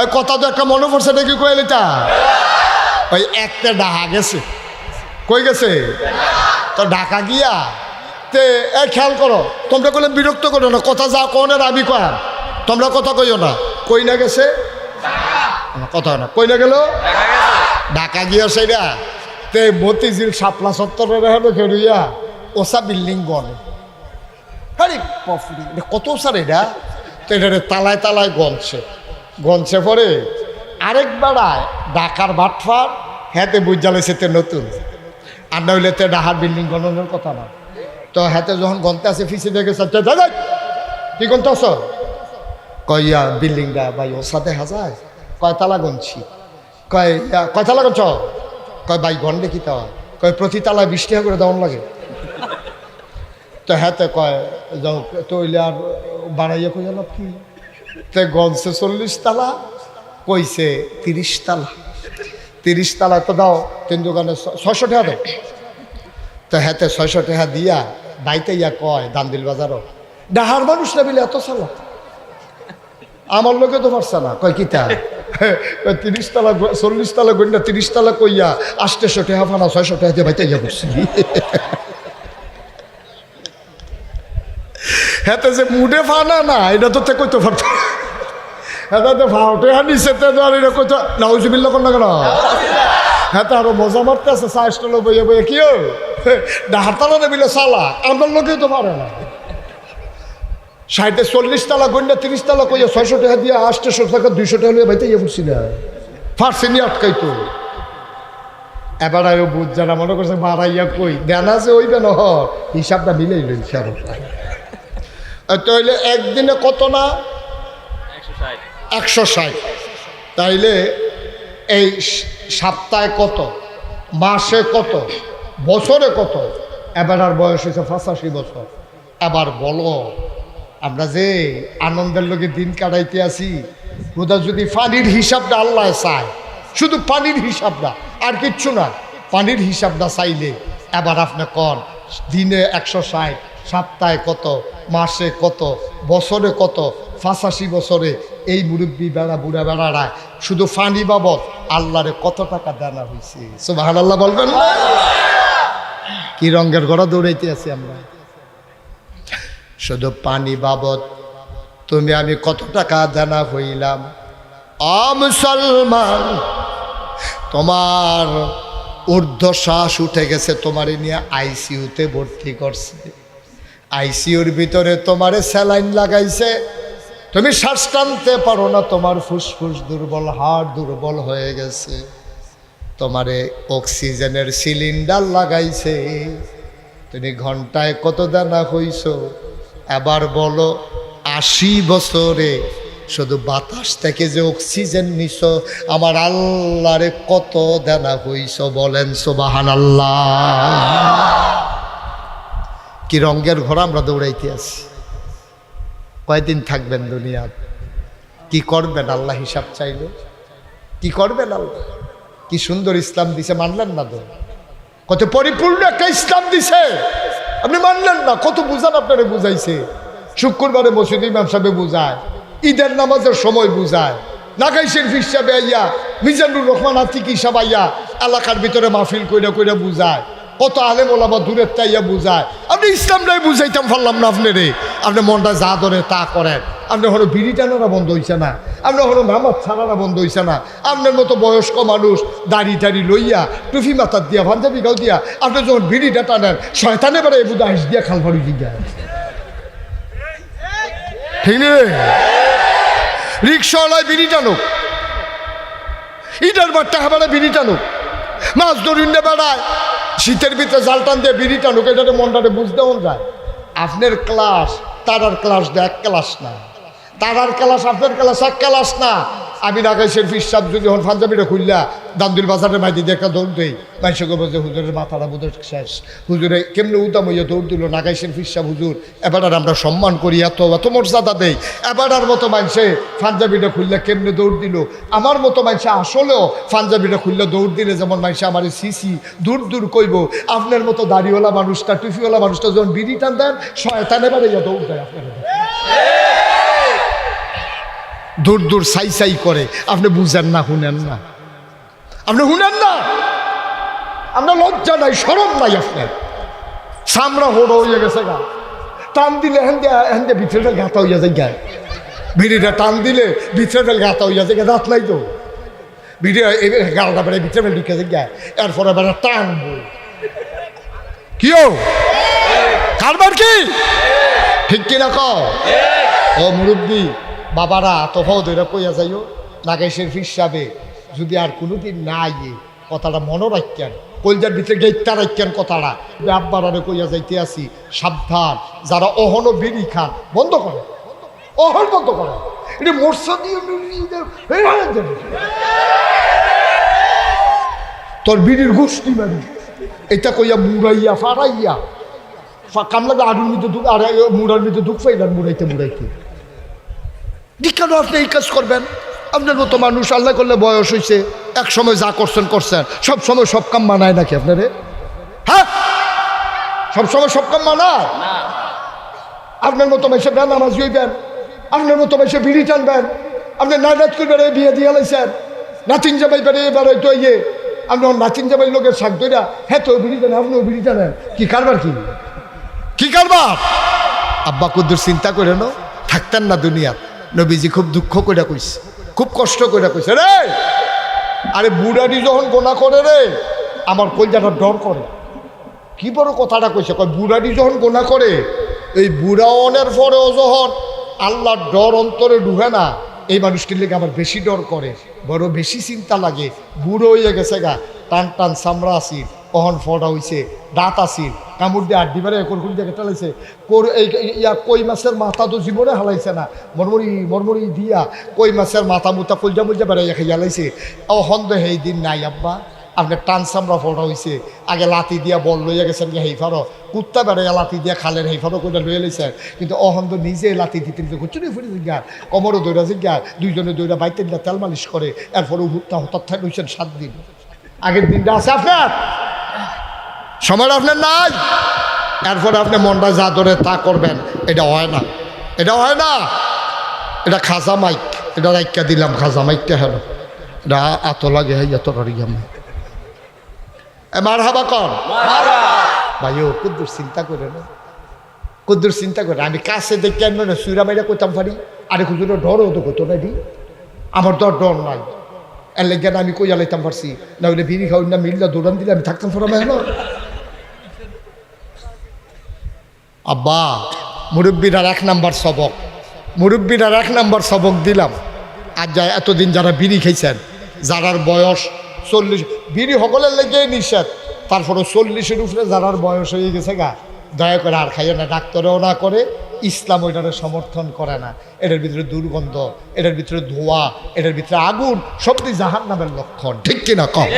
ওই কথা তো একটা মনে পড়ছে নাকি কইলিটা ওই একটা ডাহা গেছে কই গেছে তো ঢাকা গিয়া তে খেয়াল করো তোমরা বলে বিরক্ত করো না কথা যা কোনের আমি কয়া তোমরা কথা কইও না কই না গেছে কথা না কই না গেল ঢাকা গিয়া সেইটা তে মতিঝিল শাপলা চত্বরের হেন খেড়িয়া ওসা বিল্ডিং গনে আরে কত স্যার এটা তো এটা তালায় তালায় গনছে পরে আরেক বেড়ায় ঢাকার বাটফার হ্যাঁতে বুঝালেছে তে নতুন আর না হইলে তে ঢাকার বিল্ডিং গণনের কথা না তো হাতে যখন গন্তে আছে ফিসে দেখে কি গন্তে আস কইয়া বিল্ডিংটা ভাই ওর সাথে হাজায় কয়তালা গনছি কয়তালা গনছ কয় ভাই গন্ডে কি তা কয় প্রতি তালায় 20 টাকা করে দেওয়ান লাগে তো হাতে কয় যাও তো ওইলে আর বাড়াইয়া কই লাভ কি তে গনছে 40 তালা কইছে 30 তালা 30 তালা তো দাও তিন দোকানে 600 টাকা দাও তো হাতে 600 টাকা দিয়া বাইতে ইয়া কয় দান্দিল বাজারও ডাহার মানুষ না বিলে এত সালা আমার লোকে তো পারছে না কয় কিতা 30 তালা 40 তালা গন্ডা 30 তালা কইয়া 800 টাকা ফানা 600 টাকা দিয়ে বাইতে ইয়া করছি হাতে যে মুডে ফানা না এটা তো তে কইতে পারতো এটা তো ফাউটে হানিছে তে ধর এটা কইতো নাউজুবিল্লাহ কোন না কেন হ্যাঁ তো আরো মজা মারতে আছে সাইস্টলো বইয়ে বইয়ে কি ডাহার তালা না বিলে সালা আমার লোকেও তো পারে না 40 তালা গন্ডা 30 তালা কইয়া 600 টাকা দিয়ে 800 টাকা 200 টাকা লিয়ে বাইতে ইয়ে বুঝছি না ফার্সিনি আটকাইতো এবার আয়ো বুঝ যারা মনে করছে মারাইয়া কই দেন আছে ওই বেন হিসাবটা মিলেই লই সার তাইলে একদিনে কত না 160 তাইলে এই সপ্তাহে কত মাসে কত বছরে কত এবার আর বয়স হয়েছে 85 বছর এবার বলো আমরা যে আনন্দের লোকে দিন কাটাইতে আসি কোথাও যদি পানির হিসাবটা আল্লাহ চায় শুধু পানির হিসাবটা আর কিচ্ছু না পানির হিসাবটা চাইলে এবার আপনি কন দিনে 160 সপ্তাহে কত মাসে কত বছরে কত 85 বছরে এই মুরব্বী বেড়া বুড়া বেড়ারা শুধু ফানি বাবদ আল্লাহরে কত টাকা দেনা হয়েছে সুবহানাল্লাহ বলবেন না কি রঙের ঘোড়া দৌড়াইতে আছি আমরা শুধু পানি বাবদ তুমি আমি কত টাকা দেনা হইলাম মুসলমান তোমার ঊর্ধ্বশ্বাস উঠে গেছে তোমারে নিয়ে আইসিইউতে ভর্তি করছে আইসিইউর ভিতরে তোমারে স্যালাইন লাগাইছে তুমি শ্বাস টানতে পারো না তোমার ফুসফুস দুর্বল হাড় দুর্বল হয়ে গেছে তোমারে অক্সিজেনের সিলিন্ডার লাগাইছে তুমি ঘন্টায় কত দানা হইছো এবার বলো 80 বছরে শুধু বাতাস থেকে যে অক্সিজেন নিছো আমার আল্লাহরে কত দানা হইছো বলেন সুবহানাল্লাহ কি রঙের ঘোড়া আমরা দৌড়াইতে আছি কয়দিন থাকবেন দুনিয়া কি করবেন আল্লাহ হিসাব চাইলে কি করবেন আল্লাহ কি সুন্দর ইসলাম দিছে মানলেন না তো কত পরিপূর্ণ একটা ইসলাম দিছে আপনি মানলেন না কত বুঝান আপনারা বুঝাইছে শুক্রবারে মসজিদ ইমাম সাহেব বুঝায় ঈদের নামাজের সময় বুঝায় নাগাইশের ফিস সাহেব আইয়া মিজানুর রহমান আতিক হিসাব আইয়া এলাকার ভিতরে মাহফিল কইরা কইরা বুঝায় কত আলেম ওলামা দূরের তাইয়া বুঝায় আপনি ইসলামটাই বুঝাইতাম পারলাম না আপনারে আপনি মনটা যা ধরে তা করেন আপনার হলো বিড়ি টানারা বন্ধ হইছে না আপনার হলো নামাজ ছাড়ারা বন্ধ হইছে না আপনার মতো বয়স্ক মানুষ দাড়ি টাড়ি লইয়া টুফি মাথার দিয়া পাঞ্জাবি গাও দিয়া আপনি যখন বিড়িটা টানেন শয়তানে বেড়ে এই বুধা হাস দিয়া খাল ফাড়ি দিয়া ঠিক নেই রিক্সাওয়ালায় বিড়ি টানুক ইটার বাট্টা খাবারে বিড়ি টানুক মাছ ধরুন বেড়ায় শীতের ভিতরে জাল টান দিয়ে বিড়ি টানুক এটাতে মনটাতে বুঝতে মন যায় আপনার ক্লাস তারার ক্লাস এক ক্লাস না তারার ক্লাস আপনার ক্লাস এক ক্লাস না আমি নাগাইশের ফিস সাহেব যদি হন পাঞ্জাবিটা খুললা দামদুল বাজারে মাইদি দিয়ে একটা দৌড় দেই মানুষকে বলছে হুজুরের মাথাটা বোধ শেষ হুজুরে কেমনি উদাম হইয়া দৌড় দিল নাগাইশের ফিস সাহেব হুজুর এবার আর আমরা সম্মান করি এত এত মর্যাদা দেই এবার আর মতো মানুষে পাঞ্জাবিটা খুললে কেমনে দৌড় দিল আমার মতো মানুষে আসলেও পাঞ্জাবিটা খুললে দৌড় দিলে যেমন মানুষে আমার সিসি দূর দূর কইব আপনার মতো দাড়িওয়ালা মানুষটা টুফিওয়ালা মানুষটা যখন বিড়ি টান দেন শয়তান এবার ইয়া দৌড় দেয় আপনার দূর দূর সাই সাই করে। আপনি বুঝেন না, শুনেন না, আপনি শুনেন না, আপনার লজ্জা নাই, শরম নাই, আপনার চামড়া হোড়ো হয়ে গেছে গা। টান দিলে হেন্দে ভিতরে গাঁথা হইয়া যায় গায়ে, ভিড়িটা টান দিলে ভিতরে গাঁথা হইয়া যায়, দাঁত নাই তো, ভিড়ে গালটা বেড়ে ভিতরে ঢুকে যায় গায়ে, এরপরে বেড়া টানবো। কিও কারবার কি ঠিক কিনা কও? ও মুরব্বী বাবারা, তোফাও ধরে কইয়া যাইও নাগেশের হিসাবে যদি আর কোনোদিন না আইয়ে কথাটা মনে রাখেন, কলজার ভিতরে গেইটা রাখেন কথাটা। আব্বারে কইয়া যাইতে আসি, সাবধান, যারা অহনো বিড়ি খান বন্ধ করে, অহন বন্ধ করে। এটা মোরসা দিয়ে তোর বিড়ির গোষ্ঠী মারি, এটা কইয়া মুড়াইয়া ফাড়াইয়া কামলা আড়ুর মধ্যে ঢুক, আর মুড়ার মধ্যে ঢুক ফাইলাম মুড়াইতে মুড়াইতে। কেন আপনি এই কাজ করবেন? আপনার মতো মানুষ আল্লাহ করলে বয়স হয়েছে, এক সময় যা করছেন করছেন, সব সময় সব কাম মানায় নাকি আপনারে? হ্যাঁ, সব সময় সব কাম মানায়? আপনার মতো মেসে বেন নামাজ হইবেন, আপনার মতো মেসে বিড়ি টানবেন, আপনি নাইরাত করবেন, বিয়ে দিয়ে লাইছেন, নাতিন জামাই বেড়ে এবার হয়তো ইয়ে আপনি নাতিন জামাই লোকের শাক দইরা, হ্যাঁ তো বিড়ি টানেন, আপনিও বিড়ি টানেন, কি কারবার? কি কারবার? আব্বা কুদ্দুর চিন্তা করে না থাকতেন না দুনিয়া। নবীজি খুব দুঃখ করে কইছে, খুব কষ্ট করে কইছে, রে আরে বুড়াটি যখন গোনা করে রে আমার কলজাটা ডর করে। কি বড় কথাটা কইছে, কয় বুড়াটি যখন গোনা করে, এই বুড়া অনের পরেও যখন আল্লাহর ডর অন্তরে ঢুকে না, এই মানুষটির লেগে আমার বেশি ডর করে, বড় বেশি চিন্তা লাগে। বুড়ো হয়ে গেছে গা, টান টান চামড়া আসিল, অহন ফটা হয়েছে, দাঁত আসিল, কামড় দিয়ে আড্ডি বেড়ে কোন জায়গায় টালাইছে, কই মাছের মাথা তো জীবনে হালাইছে না, মরমরি মরমরি দিয়া কই মাছের মাথা মুথা কলজা মলজা বেড়াইয়া খাইয়া লাইছে। অহন তো সেই দিন নাই আব্বা, আপনার টান চামড়া ফটা হয়েছে, আগে লাতি দিয়া বল লইয়া গেছেন গিয়ে হেইফারও, কুত্তা বেড়াইয়া লাতি দিয়া খালের হেইফারও করে লইয়া লাইছেন, কিন্তু অহন তো নিজে লাতি দিতে চুরি ফুরি জিজ্ঞার, কমরও দৌড়া জিজ্ঞার, দুইজনে দৌড়া বাইতে দিলা তেল মালিশ করে, এরপরে হুত্তা হঠাৎ থাক হয়েছেন 7 দিন। আগের দিনটা আছে আপনার, সময় আপনার নাই, এরপরে আপনি মনটা যা ধরে তা করবেন, এটা হয় না, এটা হয় না। এটা খাজা মাইক, এটা রাইকা দিলাম, খাজা মাইকটা হলো, এটা এত লাগে, এত কারিয়া মাইক। মার হাবা কর ভাই, ও কুদ্দুর চিন্তা করে না, কুদ্দুর চিন্তা করে। আমি কাছে দেখতে আনবো না, সুইরা মাইরা কইতাম পারি, আরে খুঁজুর ডরও তো কত নাই, আমার তো ডর নাই, এর লেগে আমি কইয়া লাইতাম পারছি, না হইলে বিড়ি খাওয়াই না মিললে দৌড়ান দিলে আমি থাকতাম ফোরামে হলো। আব্বা মুরব্বীরার 1 নাম্বার সবক, মুরব্বীরার 1 নাম্বার সবক দিলাম। আর যা এতদিন যারা বিড়ি খাইছেন, যারার বয়স 40, বিড়ি সকলের লেগে নিষেধ, তারপরে 40-এর উপরে যারার বয়স হয়ে গেছে গা, দয়া করে আর খাইয়ে না, ডাক্তারও না করে, ইসলাম ওইটারে সমর্থন করে না। এটার ভিতরে দুর্গন্ধ, এটার ভিতরে ধোঁয়া, এটার ভিতরে আগুন, সবটি জাহান্নামের লক্ষণ, ঠিক কিনা কম?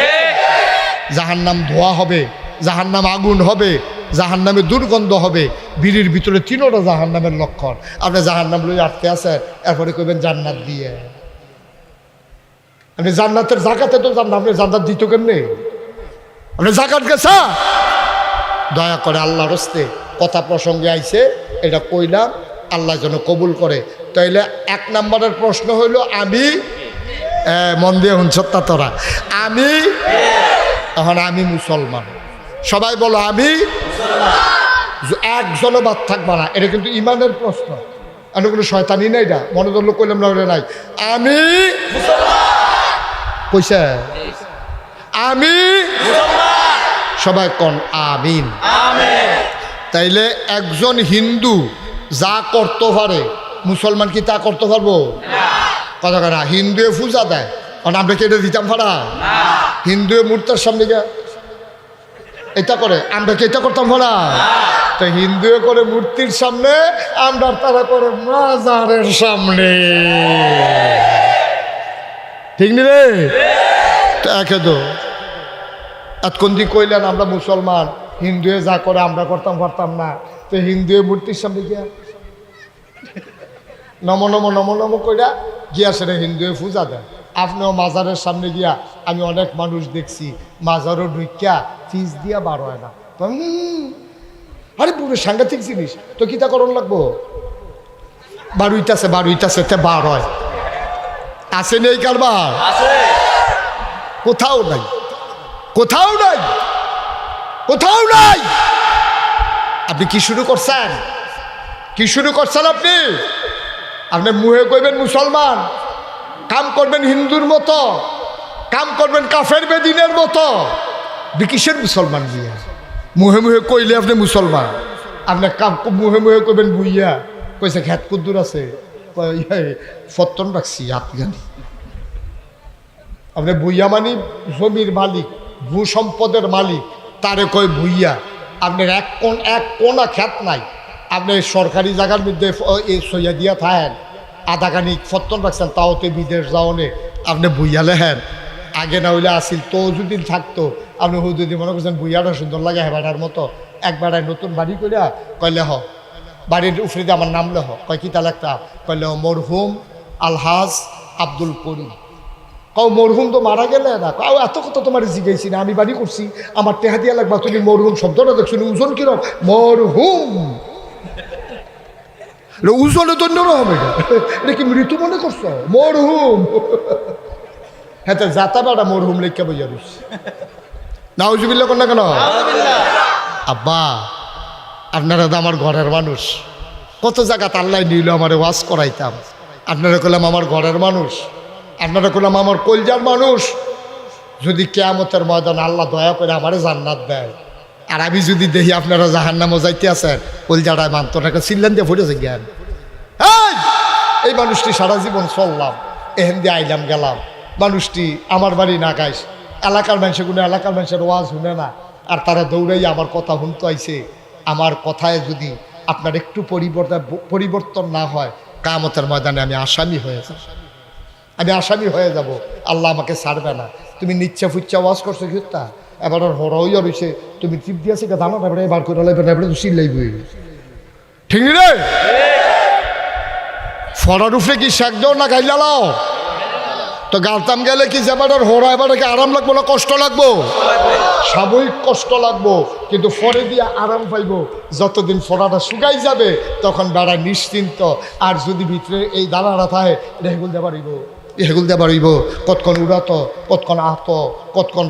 জাহান্নাম ধোঁয়া হবে, জাহান্নাম আগুন হবে, জাহান্নামে দুর্গন্ধ হবে, বিড়ির ভিতরে 3টা জাহান্নামের লক্ষণ। আপনি জাহান্নাম লই আটতে আছেন, এরপরে কইবেন জান্নাত দিয়ে, আপনি জান্নাতের জাকাতে তো জান, আপনি জান্নাত দিত কেমনে? আপনি জাকাত গেছা? দয়া করে আল্লাহর হস্তে কথা প্রসঙ্গে আইছে, এটা কইলাম, আল্লাহ যেন কবুল করে। তাইলে 1 নাম্বারের প্রশ্ন হইল, আমি মন দিয়ে হুনসত্তা তোরা, আমি এখন আমি মুসলমান, সবাই বলো আমি একজনও বাদ থাকবা না, এটা কিন্তু ইমানের প্রশ্ন, আমি কোনো শয়তানি নাই, এটা মনে ধরলো কইলাম না, নাই, আমি কইছে আমি, সবাই কন আমিন। তাইলে একজন হিন্দু যা করতে পারে, মুসলমান কি তা করতে পারবো? কথা কথা, হিন্দুয়ে পূজা দেয়, আমরা কি এটা দিতাম পারা? হিন্দুয়ে মূর্তির সামনে গিয়ে এটা করে, আমরা কি এটা করতাম পারা? তো হিন্দুয়ে করে মূর্তির সামনে, আমরা তারা করে মাজারের সামনে, ঠিক নি রে? একে তো এতক্ষণ দিয়ে কইলেন আমরা মুসলমান, হিন্দুয়ে যা করে আমরা করতাম পারতাম না, তো হিন্দুয়ে মূর্তির সামনে গিয়া নম নম নম নম কইরা গিয়া সেটা হিন্দুয়ে পূজা দেয়। আপনিও মাজারের সামনে গিয়া, আমি অনেক মানুষ দেখছি মাজারও ঢুকিয়া ফিস দিয়া বার হয় না, আরে পুরো সাংঘাতিক জিনিস, তো কিতা করণ লাগবো? বারুইতাছে তে বার হয়, আছে নেই কারবার? কোথাও নাই, কোথাও নাই, কোথাও নাই। আপনি কি শুরু করছেন? কি শুরু করছেন আপনি? আপনি মুহে কইবেন মুসলমান, কাম করবেন হিন্দুর মতো, কাম করবেন কাফের বেদিনের মতো। কিসের মুসলমান দিয়ে? মুহে মুহে কইলে আপনি মুসলমান, আপনি কাম মুহে মুহে কইবেন বুইয়া। কইছে খেত কুদ্দুর আছে, ফত্তন রাখছি আপনি। আপনি বুইয়া মানি জমির মালিক, ভূ সম্পদের মালিক, তারে কয় ভুইয়া। আপনার এক কোনা খ্যাত নাই, আপনি সরকারি জায়গার মধ্যে সইয়া দিয়া থাকেন, আধাখানি ফত্তন রাখছেন, তাও তো বিদেশ যাওনে আপনি বুইয়া লেহেন। আগে না হইলে আসিল তো যদি থাকতো, আপনি যদি মনে করছেন বুইয়াটা সুন্দর লাগে হেবাটার মতো, একবারে নতুন বাড়ি করিয়া কইলে হ, বাড়ির উপরে দিয়ে আমার নাম লেহ, কয় কি তাহলে একটা কইলে মরহুম আলহাজ আব্দুল করিম। কাউ মরহুম তো মারা গেলে না, কাউ এত কথা তোমার জিজ্ঞাসি না, আমি বাড়ি করছি, আমার টেহা দিয়া লাগবা, তুমি মরহুম শব্দটা দেখছো ওজন কিরম? মরহুম ওজনে দন্য হবে, এটা কি মৃত্যু মনে করছো? মরহুম। হ্যাঁ, যাতা বাড়া মরহুম লেখা বইয়া রইস নাউজুবিল্লাহ কর না কেন? আব্বা, আপনারা তো আমার ঘরের মানুষ, কত জায়গা আল্লাহ নিল আমার ওয়াজ করাইতাম, আপনারা করলাম আমার ঘরের মানুষ, আপনারা করলাম আমার কলজার মানুষ। যদি কিয়ামতের ময়দান আল্লাহ দয়া করে আমারে জান্নাত দেয়, আর আমি যদি দেখি আপনারা জাহান্নামে যাইতে আছেন, কলজাটা মানত না, চিল্লান দিয়ে ফুটেছে জ্ঞান। এই মানুষটি সারা জীবন চললাম, এহেন দিয়ে আইলাম গেলাম, মানুষটি আমার বাড়ি না গাইস, এলাকার মানুষের কোনো এলাকার মানুষের ওয়াজ শুনে না, আর তারা দৌড়াই আমার কথা শুনতে আইছে। আমার কথায় যদি আপনার একটু পরিবর্তন না হয়, কিয়ামতের ময়দানে আমি আসামি হয়ে যাব, আমি আসামি হয়ে যাব, আল্লাহ আমাকে ছাড়বে না। তুমি নিচ্ছা ফুচ্ছা ওয়াজ করছো কি তা এবার হরই রয়েছে, তুমি টিপ দিয়েছে দানা এবারে বার করে লাইবে না, এবারে চিল্লাইবই, ঠিক রে? ফরার উপরে কি শেখ দাও না গাইলাও? তো গালতাম গেলে কি যেবার হরা এবারে কি আরাম লাগবো না কষ্ট লাগবো? সাময়িক কষ্ট লাগবো, কিন্তু ফরে দিয়ে আরাম পাইব। যতদিন ফরাটা শুকাই যাবে তখন বেড়া নিশ্চিন্ত। আর যদি ভিতরে এই দানাটা থাকে, এটা হেগুল দিয়ে পারিব, হেগুল দিয়ে বাড়িব, কতক্ষণ উড়াত, কতক্ষণ আহত, কতক্ষণ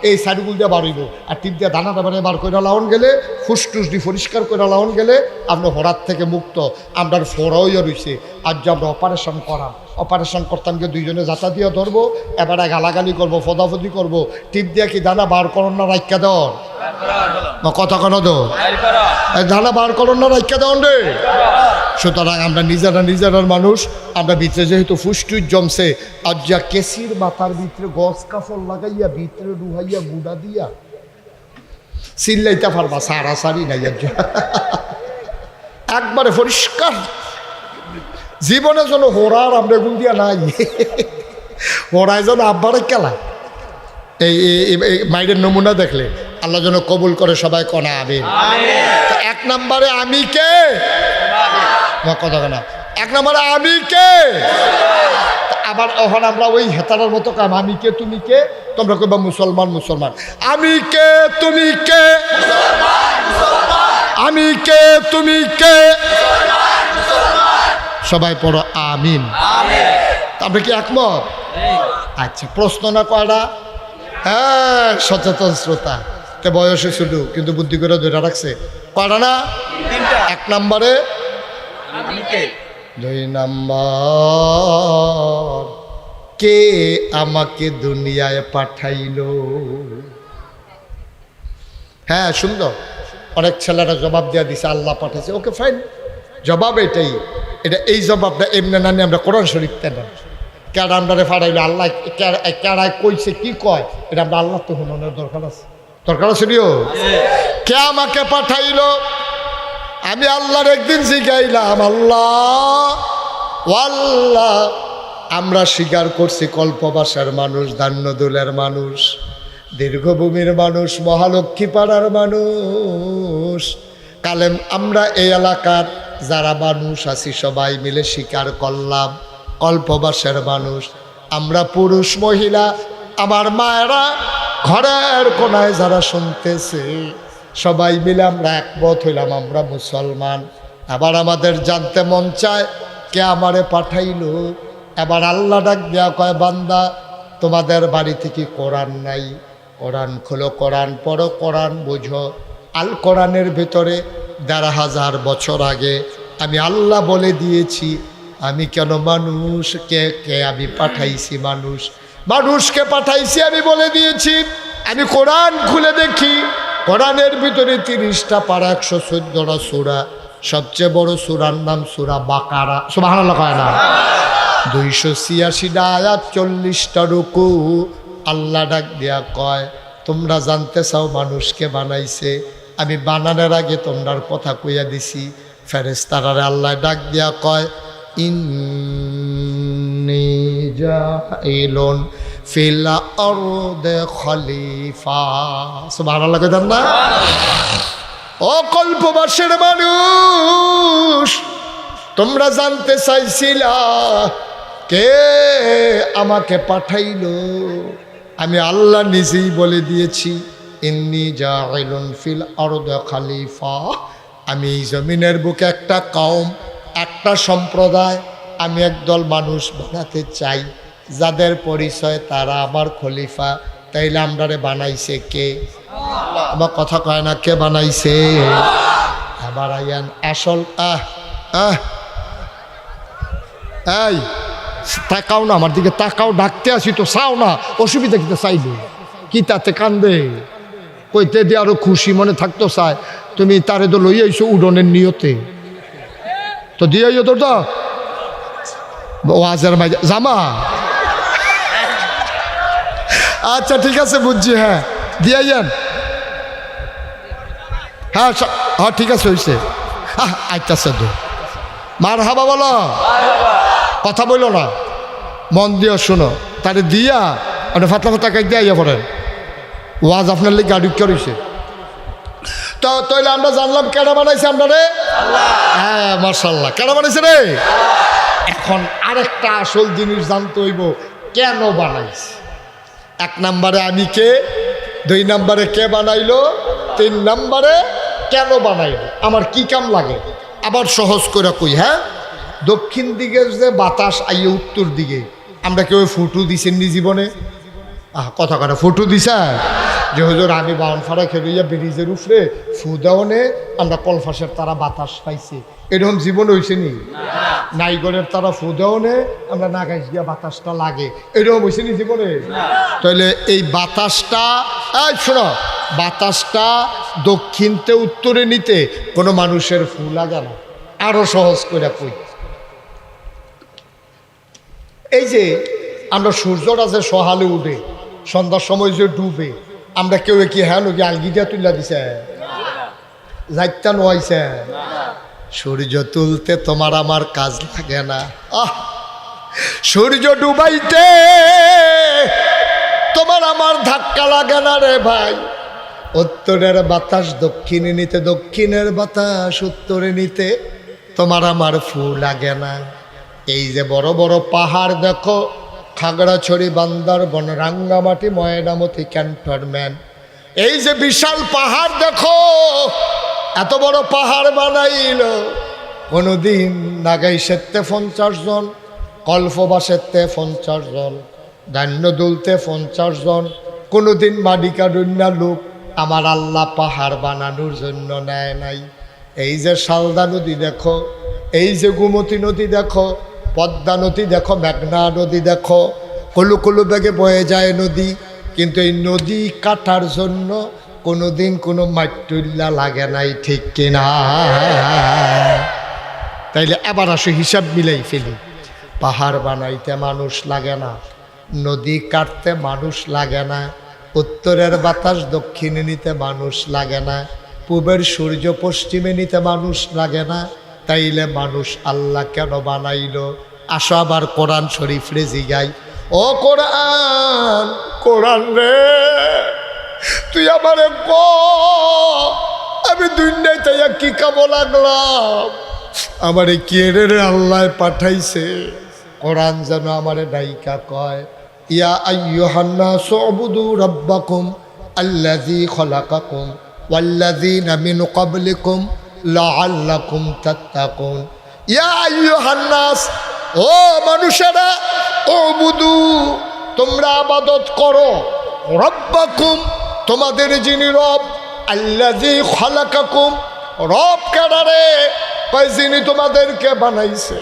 এই সাইডগুল দিয়ে বাড়িব। আর টিপ দিয়ে দানাটা বাড়ি বার করে লাউন গেলে, ফুসটুস দিয়ে পরিষ্কার করে লাউন গেলে আপনি হরাত থেকে মুক্ত। আমরা ফোড়াও রয়েছে, আজ যে আমরা অপারেশন করাম, অপারেশন করতাম গিয়ে দুইজনে যাতা দিয়ে ধরবো, এবারে গালাগালি করবো, ফদাফদি করবো, টিপ দিয়ে কি দানা বার করন না রাইকা দেওয়ার কথা কেন দো, দানা বার করন না রাইকা দেওয়ান রে। সুতরাং আমরা নিজেরার মানুষ, আমরা ভিতরে যেহেতু ফুসটুস জমছে, আর যা কেসির মাথার ভিতরে গছ কাফল লাগাইয়া ভিতরে ডুহাইয়া গুড়া দিয়া চিল্লাইতে পারবা, সারাসারি নাই একবারে পরিষ্কার। জীবনে যেন হোরার আমরা গুণ দিয়া নাই, হোরায় যেন আব্বারে খেলা। এই মাইরের নমুনা দেখলে আল্লাহ যেন কবুল করে, সবাই কনা আমিন। এক নম্বরে আমি কে কথা না, এক নম্বরে আমি কে। আবার ওখানে আমরা ওই হেতারার মতো কাম, আমি কে তুমি কে, তোমরা কইবা মুসলমান মুসলমান, আমি কে তুমি কে, আমি কে তুমি কে, সবাই পড়ো আমিন। আপনি কি একমত? আচ্ছা, প্রশ্ন না কয়টা? হ্যাঁ, সচেতন শ্রোতা, তে বয়সে শুধু কিন্তু বুদ্ধি করে ধরে রাখছে কয়টা না? এক নম্বরে, দুই নম্বর কে আমাকে দুনিয়ায় পাঠাইলো। হ্যাঁ, সুন্দর, অনেক ছেলেরা জবাব দেওয়া দিছে আল্লাহ পাঠাইছে, ওকে ফাইন, জবাব এটাই। এটা এই জবাবটা এমনি না নিয়ে আমরা কোরআন শরীফ তেন কেডা আমরা ফাড়াইলো, আল্লাহ কেডায় কইছে কি কয়, এটা আমরা আল্লাহ তো শুনানোর দরকার আছে, দরকার আছে। কে আমাকে পাঠাইলো? আমি আল্লাহর একদিন জিগাইলাম, আল্লাহ আমরা স্বীকার করছি কল্পবাসের মানুষ, ধান্যদুলের মানুষ, দীর্ঘভূমির মানুষ, মহালক্ষ্মী পাড়ার মানুষ, কালেম আমরা এই এলাকার যারা মানুষ আছি সবাই মিলে স্বীকার করলাম কল্পবাসের মানুষ। আমরা পুরুষ মহিলা, আমার মায়েরা, ঘরের কোনায় যারা শুনতেছে, সবাই মিলে আমরা একমত হইলাম আমরা মুসলমান। আবার আমাদের জানতে মন চায় কে আমারে পাঠাইলো, এবার আল্লাহ ডাক দেয়া কয়, বান্দা তোমাদের বাড়িতে কি কোরআন নাই? কোরআন খোলো, কোরআন পড়ো, কোরআন বুঝো। আল কোরআনের ভেতরে ১,৫০০ বছর আগে আমি আল্লাহ বলে দিয়েছি আমি কেন মানুষকে আমি পাঠাইছি, মানুষকে পাঠাইছি আমি বলে দিয়েছি। আমি কোরআন খুলে দেখি, কোরআনের ভিতরে 30টা পারা, 114টা সূরা, সবচেয়ে বড় সূরার নাম সূরা বাকারা। সুবহানাল্লাহ কয় না? 286টা আয়াত, 40টা রুকু। আল্লাহ ডাক দিয়া কয়, তোমরা জানতে চাও মানুষকে বানাইছে, আমি বানানোর আগে তোমরার কথা কইয়া দিছি। ফেরেশতারা আল্লাহ ডাক দিয়া কয়, ইন্নী জাইলুন ফিল আরদি খলিফা। সুবহানাল্লাহ কইতাম না? ও কল্পবাসের মানুষ, তোমরা জানতে চাইছিলা কে আমাকে পাঠাইলো? আমি আল্লাহ নিজেই বলে দিয়েছি, ইন্নী জাইলুন ফিল আরদি খলিফা। আমি এই জমিনের বুকে একটা কওম, একটা সম্প্রদায়, আমি একদল মানুষ বানাতে চাই যাদের পরিচয় তারা আমার খলিফা। তাইলে আমরারে বানাইছে কে? আমার কথা কয় না, কে বানাইছে? আবার আইয়ান আসল এই তাকাও না আমার দিকে, তাকাও, ডাকতে আসি তো, চাও না, অসুবিধা কিতে চাইলে কি তাতে কান্দে? কইতে দিয়ে আরো খুশি মনে থাকতো চায়। তুমি তারে তো লই আইছো উডনের নিয়তে, তো দিয়ে আইও তোর তো ওয়াজের মাঝে জামা। আচ্ছা ঠিক আছে, বুঝছি, হ্যাঁ দিয়ে আইয়েন। হ্যাঁ হ্যাঁ ঠিক আছে, হয়েছে। আইতাছে তো মার হাবা বলো, কথা বললো না, মন দিয়ে শোনো। তারে দিয়া আপনি ফাতলা ফাতলা কাজ দিয়ে আইয়া পড়েন। ওয়াজ আপনার লিগে গাড়ি করেছে তো, তাইলে আমরা জানলাম কেডা বানাইছে আমরা রে? হ্যাঁ মাশাআল্লাহ, কেডা বানাইছে রে? এখন আরেকটা আসল জিনিস জানতে হইব, কেন বানাইছে। 1 নম্বরে আমি কে, 2 নম্বরে কে বানাইলো, 3 নম্বরে কেন বানাইলো, আমার কি কাম লাগে। আবার সহজ করে কই, হ্যাঁ দক্ষিণ দিকে যে বাতাস আইয়ে উত্তর দিকে, আমরা কেউ ফুটু দিছেননি জীবনে? কথা কথা ফুটু দিছা যে হুজুর আমি বাউনফাড়া খেলিয়া ব্রিজের উপরে ফু দেওয়ানে আমরা কলফাসের তারা বাতাস পাইছি, এরকম জীবন হয়েছে নি? নাইগরের তারা ফু দেওয়ানে আমরা নাগাইশ গিয়া বাতাসটা লাগে, এরকম হয়েছে নি জীবনে? তাহলে এই বাতাসটা, শোনো, বাতাসটা দক্ষিণতে উত্তরে নিতে কোনো মানুষের ফু লাগে না। আরো সহজ করে কই, এই যে আমরা সূর্যটা যে সহালে উঠে সন্ধ্যার সময় যে ডুবে, আমরা কেউ কি হ্যাঁ নাকি আলগি দিয়া তুললা দিছে, যাইতা নোয়াইছে? সূর্য তুলতে তোমার আমার কাজ লাগে না, সূর্য ডুবাইতে তোমার আমার ধাক্কা লাগে না রে ভাই। উত্তরের বাতাস দক্ষিণে নিতে, দক্ষিণের বাতাস উত্তরে নিতে তোমার আমার ফু লাগে না। এই যে বড় বড় পাহাড় দেখো, খাগড়াছড়ি, বান্দরবন, রাঙ্গামাটি, ময়নামতি, ক্যান্টনমেন্ট, এই যে বিশাল পাহাড় দেখো, এত বড় পাহাড় বানাইল কোনোদিন নাগাইশেতে 50 জন, কল্পবাসেতে 50 জন, ধান্য দুলতে 50 জন, কোনোদিন মাডিকাডুন্না লোক আমার আল্লাহ পাহাড় বানানোর জন্য নেয় নাই। এই যে শালদা নদী দেখো, এই যে গোমতী নদী দেখো, পদ্মা নদী দেখো, মেঘনা নদী দেখো, কলু কলু বেগে বয়ে যায় নদী, কিন্তু এই নদী কাটার জন্য কোনোদিন কোনো মাট্টুল্লা লাগে নাই, ঠিক কিনা? তাইলে এবার আসো হিসাব মিলাই ফেলি। পাহাড় বানাইতে মানুষ লাগে না, নদী কাটতে মানুষ লাগে না, উত্তরের বাতাস দক্ষিণে নিতে মানুষ লাগে না, পূবের সূর্য পশ্চিমে নিতে মানুষ লাগে না, তাইলে মানুষ আল্লাহ কেন বানাইলো? আসো আবার কোরআন শরীফ রে জিগাই। ও কোরআন, কোরআন রে তুই আমারে ক, আমি দুনিয়ায় তাইয়া কি কামো লাগলাম, আমারে কে রে আল্লাহ পাঠাইছে? কোরআন যেন আমারে ডাইকা কয়, ইয়া আইয়ুহান নাসু উবুদু রাব্বাকুম আল্লাযী খলাকাকুম ওয়াল্লাযীনা মিন ক্বাবলিকুম লাআল্লাকুম তাত্তাকুন। ইয়া আইয়ুহান নাস, ও মানুষেরা, ও বুধু, তোমরা আবাদত করো রব্বাকুম, তোমাদের যিনি রব, আল্লাযী খালাকাকুম, রব কারারে যিনি তোমাদেরকে বানাইছে,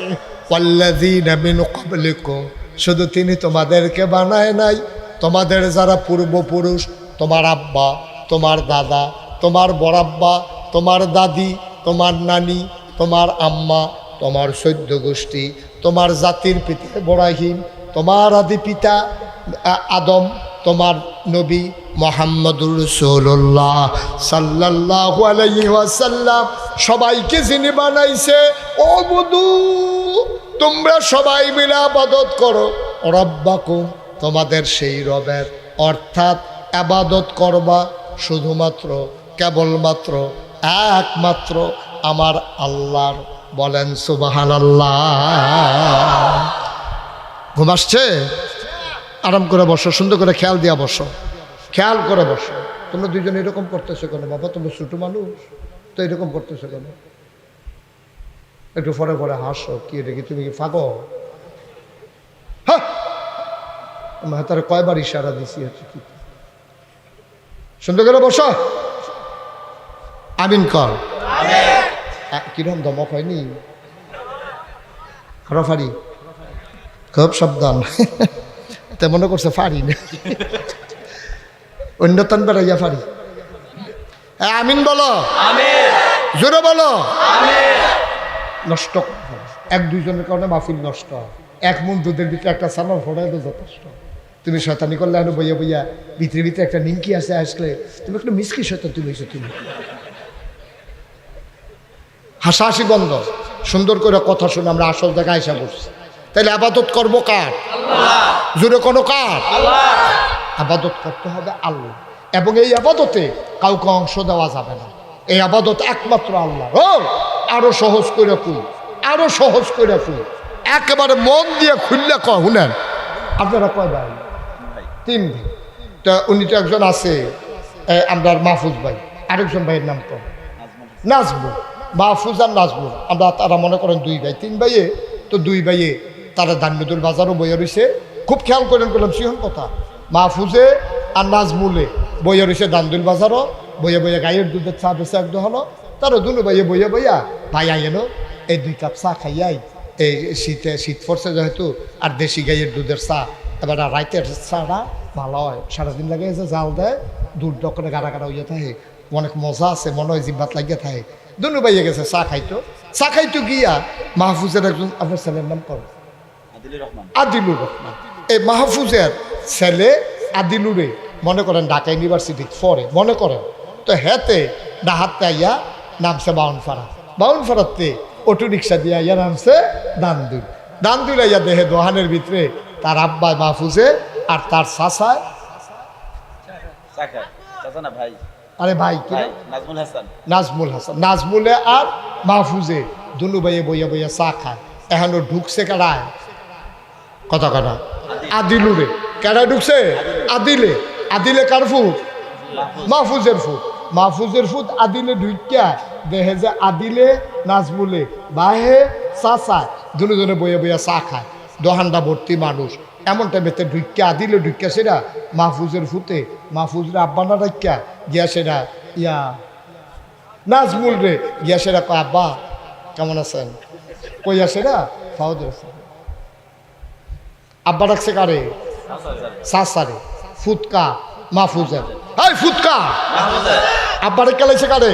ওয়াল্লাযীনা মিন ক্বাবলিকুম, শুধু তিনি তোমাদেরকে বানায় নাই, তোমাদের যারা পূর্বপুরুষ, তোমার আব্বা, তোমার দাদা, তোমার বড়াব্বা, তোমার দাদি, তোমার নানি, তোমার আম্মা, তোমার সৈদ্য গোষ্ঠী, তোমার জাতির পিতা ইব্রাহিম, তোমার আদি পিতা আদম, তোমার নবী মুহাম্মদুর রাসূলুল্লাহ সাল্লাল্লাহু আলাইহি ওয়াসাল্লাম, সবাইকে যিনি বানাইছে, ও বুধু তোমরা সবাই মিলে ইবাদত করো রব্বাকুম, তোমাদের সেই রবের, অর্থাৎ ইবাদত করবা শুধুমাত্র কেবলমাত্র একমাত্র আমার আল্লাহর। বলেন সুবহানাল্লাহ। ঘুম আসছে? আরাম করে বসো, সুন্দর করে খেয়াল দিয়া বসো, খেয়াল করে বসো। তোমরা দুইজন এরকম করতেছো কেন বাবা? তোমরা ছোট মানুষ তো, এরকম করতেছো কেন? একটু পরে পরে হাসো। কি এটা কি, তুমি কি ফাঁকো? হ্যাঁ, তার কয়বার ইশারা দিছি, হচ্ছে কি? সুন্দর করে বসো, আমিন কর। কিরকম দমক হয়নি? আরো ফারি, খুব সাবধান। মনে করছে ফারি না, অন্য তান বেড়াইয়া ফারি। আমিন বলো, জোরে বলো। নষ্ট এক দুইজনের কারণে মাহফিল নষ্ট। এক মন দুধের ভিতরে একটা সানা ফোড়াই তো যথেষ্ট। তুমি শয়তানি করলে এখন বইয়া বইয়া ভিতরে ভিতরে একটা নিমকি আছে, আসলে তুমি একটা মিসকি শয়তান। তুমি তুমি হাসাহাসি বন্ধ, সুন্দর করে কথা শুনে আমরা আসল জায়গায় আইসা বসছি। তাহলে আবাদত করবো কার? জোরে কোনো কার? আবাদত করতে হবে আল্লাহ, এবং এই আবাদতে কাউকে অংশ দেওয়া যাবে না। এই আবাদত একমাত্র আল্লাহ। ও আরো সহজ করে কই, আরো সহজ করে কই, একেবারে মন দিয়ে খুললে শুনেন। আপনারা কয় ভাই? 3 ভাই। তা উনি তো একজন আছে আমরা মাহফুজ ভাই, আরেকজন ভাইয়ের নাম তো নাজমুল। মাহফুজ আর নাজমুল, আমরা তারা মনে করেন 2 ভাই 3 ভাইয়ে। তো 2 ভাইয়ে তারা দান্নদুল বাজারও বইয়া রয়েছে। খুব খেয়াল করেন, করলাম সিহন কথা, মাহফুজে আর নাজমুলে বইয়া রয়েছে দান্দুল বাজারও, বইয়া বইয়া গাইয়ের দুধের চা বেছে একদম হলো। তারা দুনো ভাইয়ে বইয়া বইয়া ভাই আইয়েনো এই 2 কাপ চা খাইয়াই, এই শীত পড়ছে যেহেতু, আর দেশি গাইয়ের দুধের চা, এবার রাইতের চাটা ভালো হয়, সারাদিন লাগে যে জাল দেয়, দুধ করে গাড়া গাড়া হইয়া থাকে, অনেক মজা আছে, মনে হয় জিব্বাত লাগিয়ে থাকে। দুনো ভাইয়া গেছে চা খাইতো গিয়া মাহফুজের একজন, আপনার ছেলের নাম কর? আদিলুর রহমান। এই মাহফুজের ছেলে আদিলুরে মনে করেন ঢাকা ইউনিভার্সিটি পড়ে মনে করেন। তো হেতে ডাহাতে আইয়া নামছে বাউনফাড়াতে অটো রিক্সা দিয়ে আইয়া নামছে দান্দুল আইয়া দেহে দোহানের ভিতরে তার আব্বা মাহফুজে আর তার চাচায়, আরে ভাই কি নাজমুল হাসান, নাজমুলে আর মাহফুজে দুনু ভাইয়ে বইয়া বইয়া চা খায়। এখনো ঢুকছে কারায়? কথা কাটা আদিলুরে কারায় ঢুকছে? আদিলে কার ফুট? মাহফুজের ফুট। মাহফুজের ফুট আদিলে ঢুকিয়া দেখে যে আদিলে নাজমুলে বাহে চাচা দুজনে বইয়া বইয়া চা খায়, দোহানটা ভর্তি মানুষ। এমন টাইমেতে ঢুকিয়া আদিলে ঢুকিয়া সেটা মাহফুজের ফুটে, মাহফুজরা আব্বানা ডাকিয়া গিয়া সেটা ইয়া নাজমুল রে গিয়া সেটা কয়, আব্বা কেমন আছেন? কইয়া সেটা ফাউদের আব্বা ডাকছে কারে? চাচারে। ফুটকা মাহফুজের, এই ফুটকা আব্বারে কেলাইছে কারে?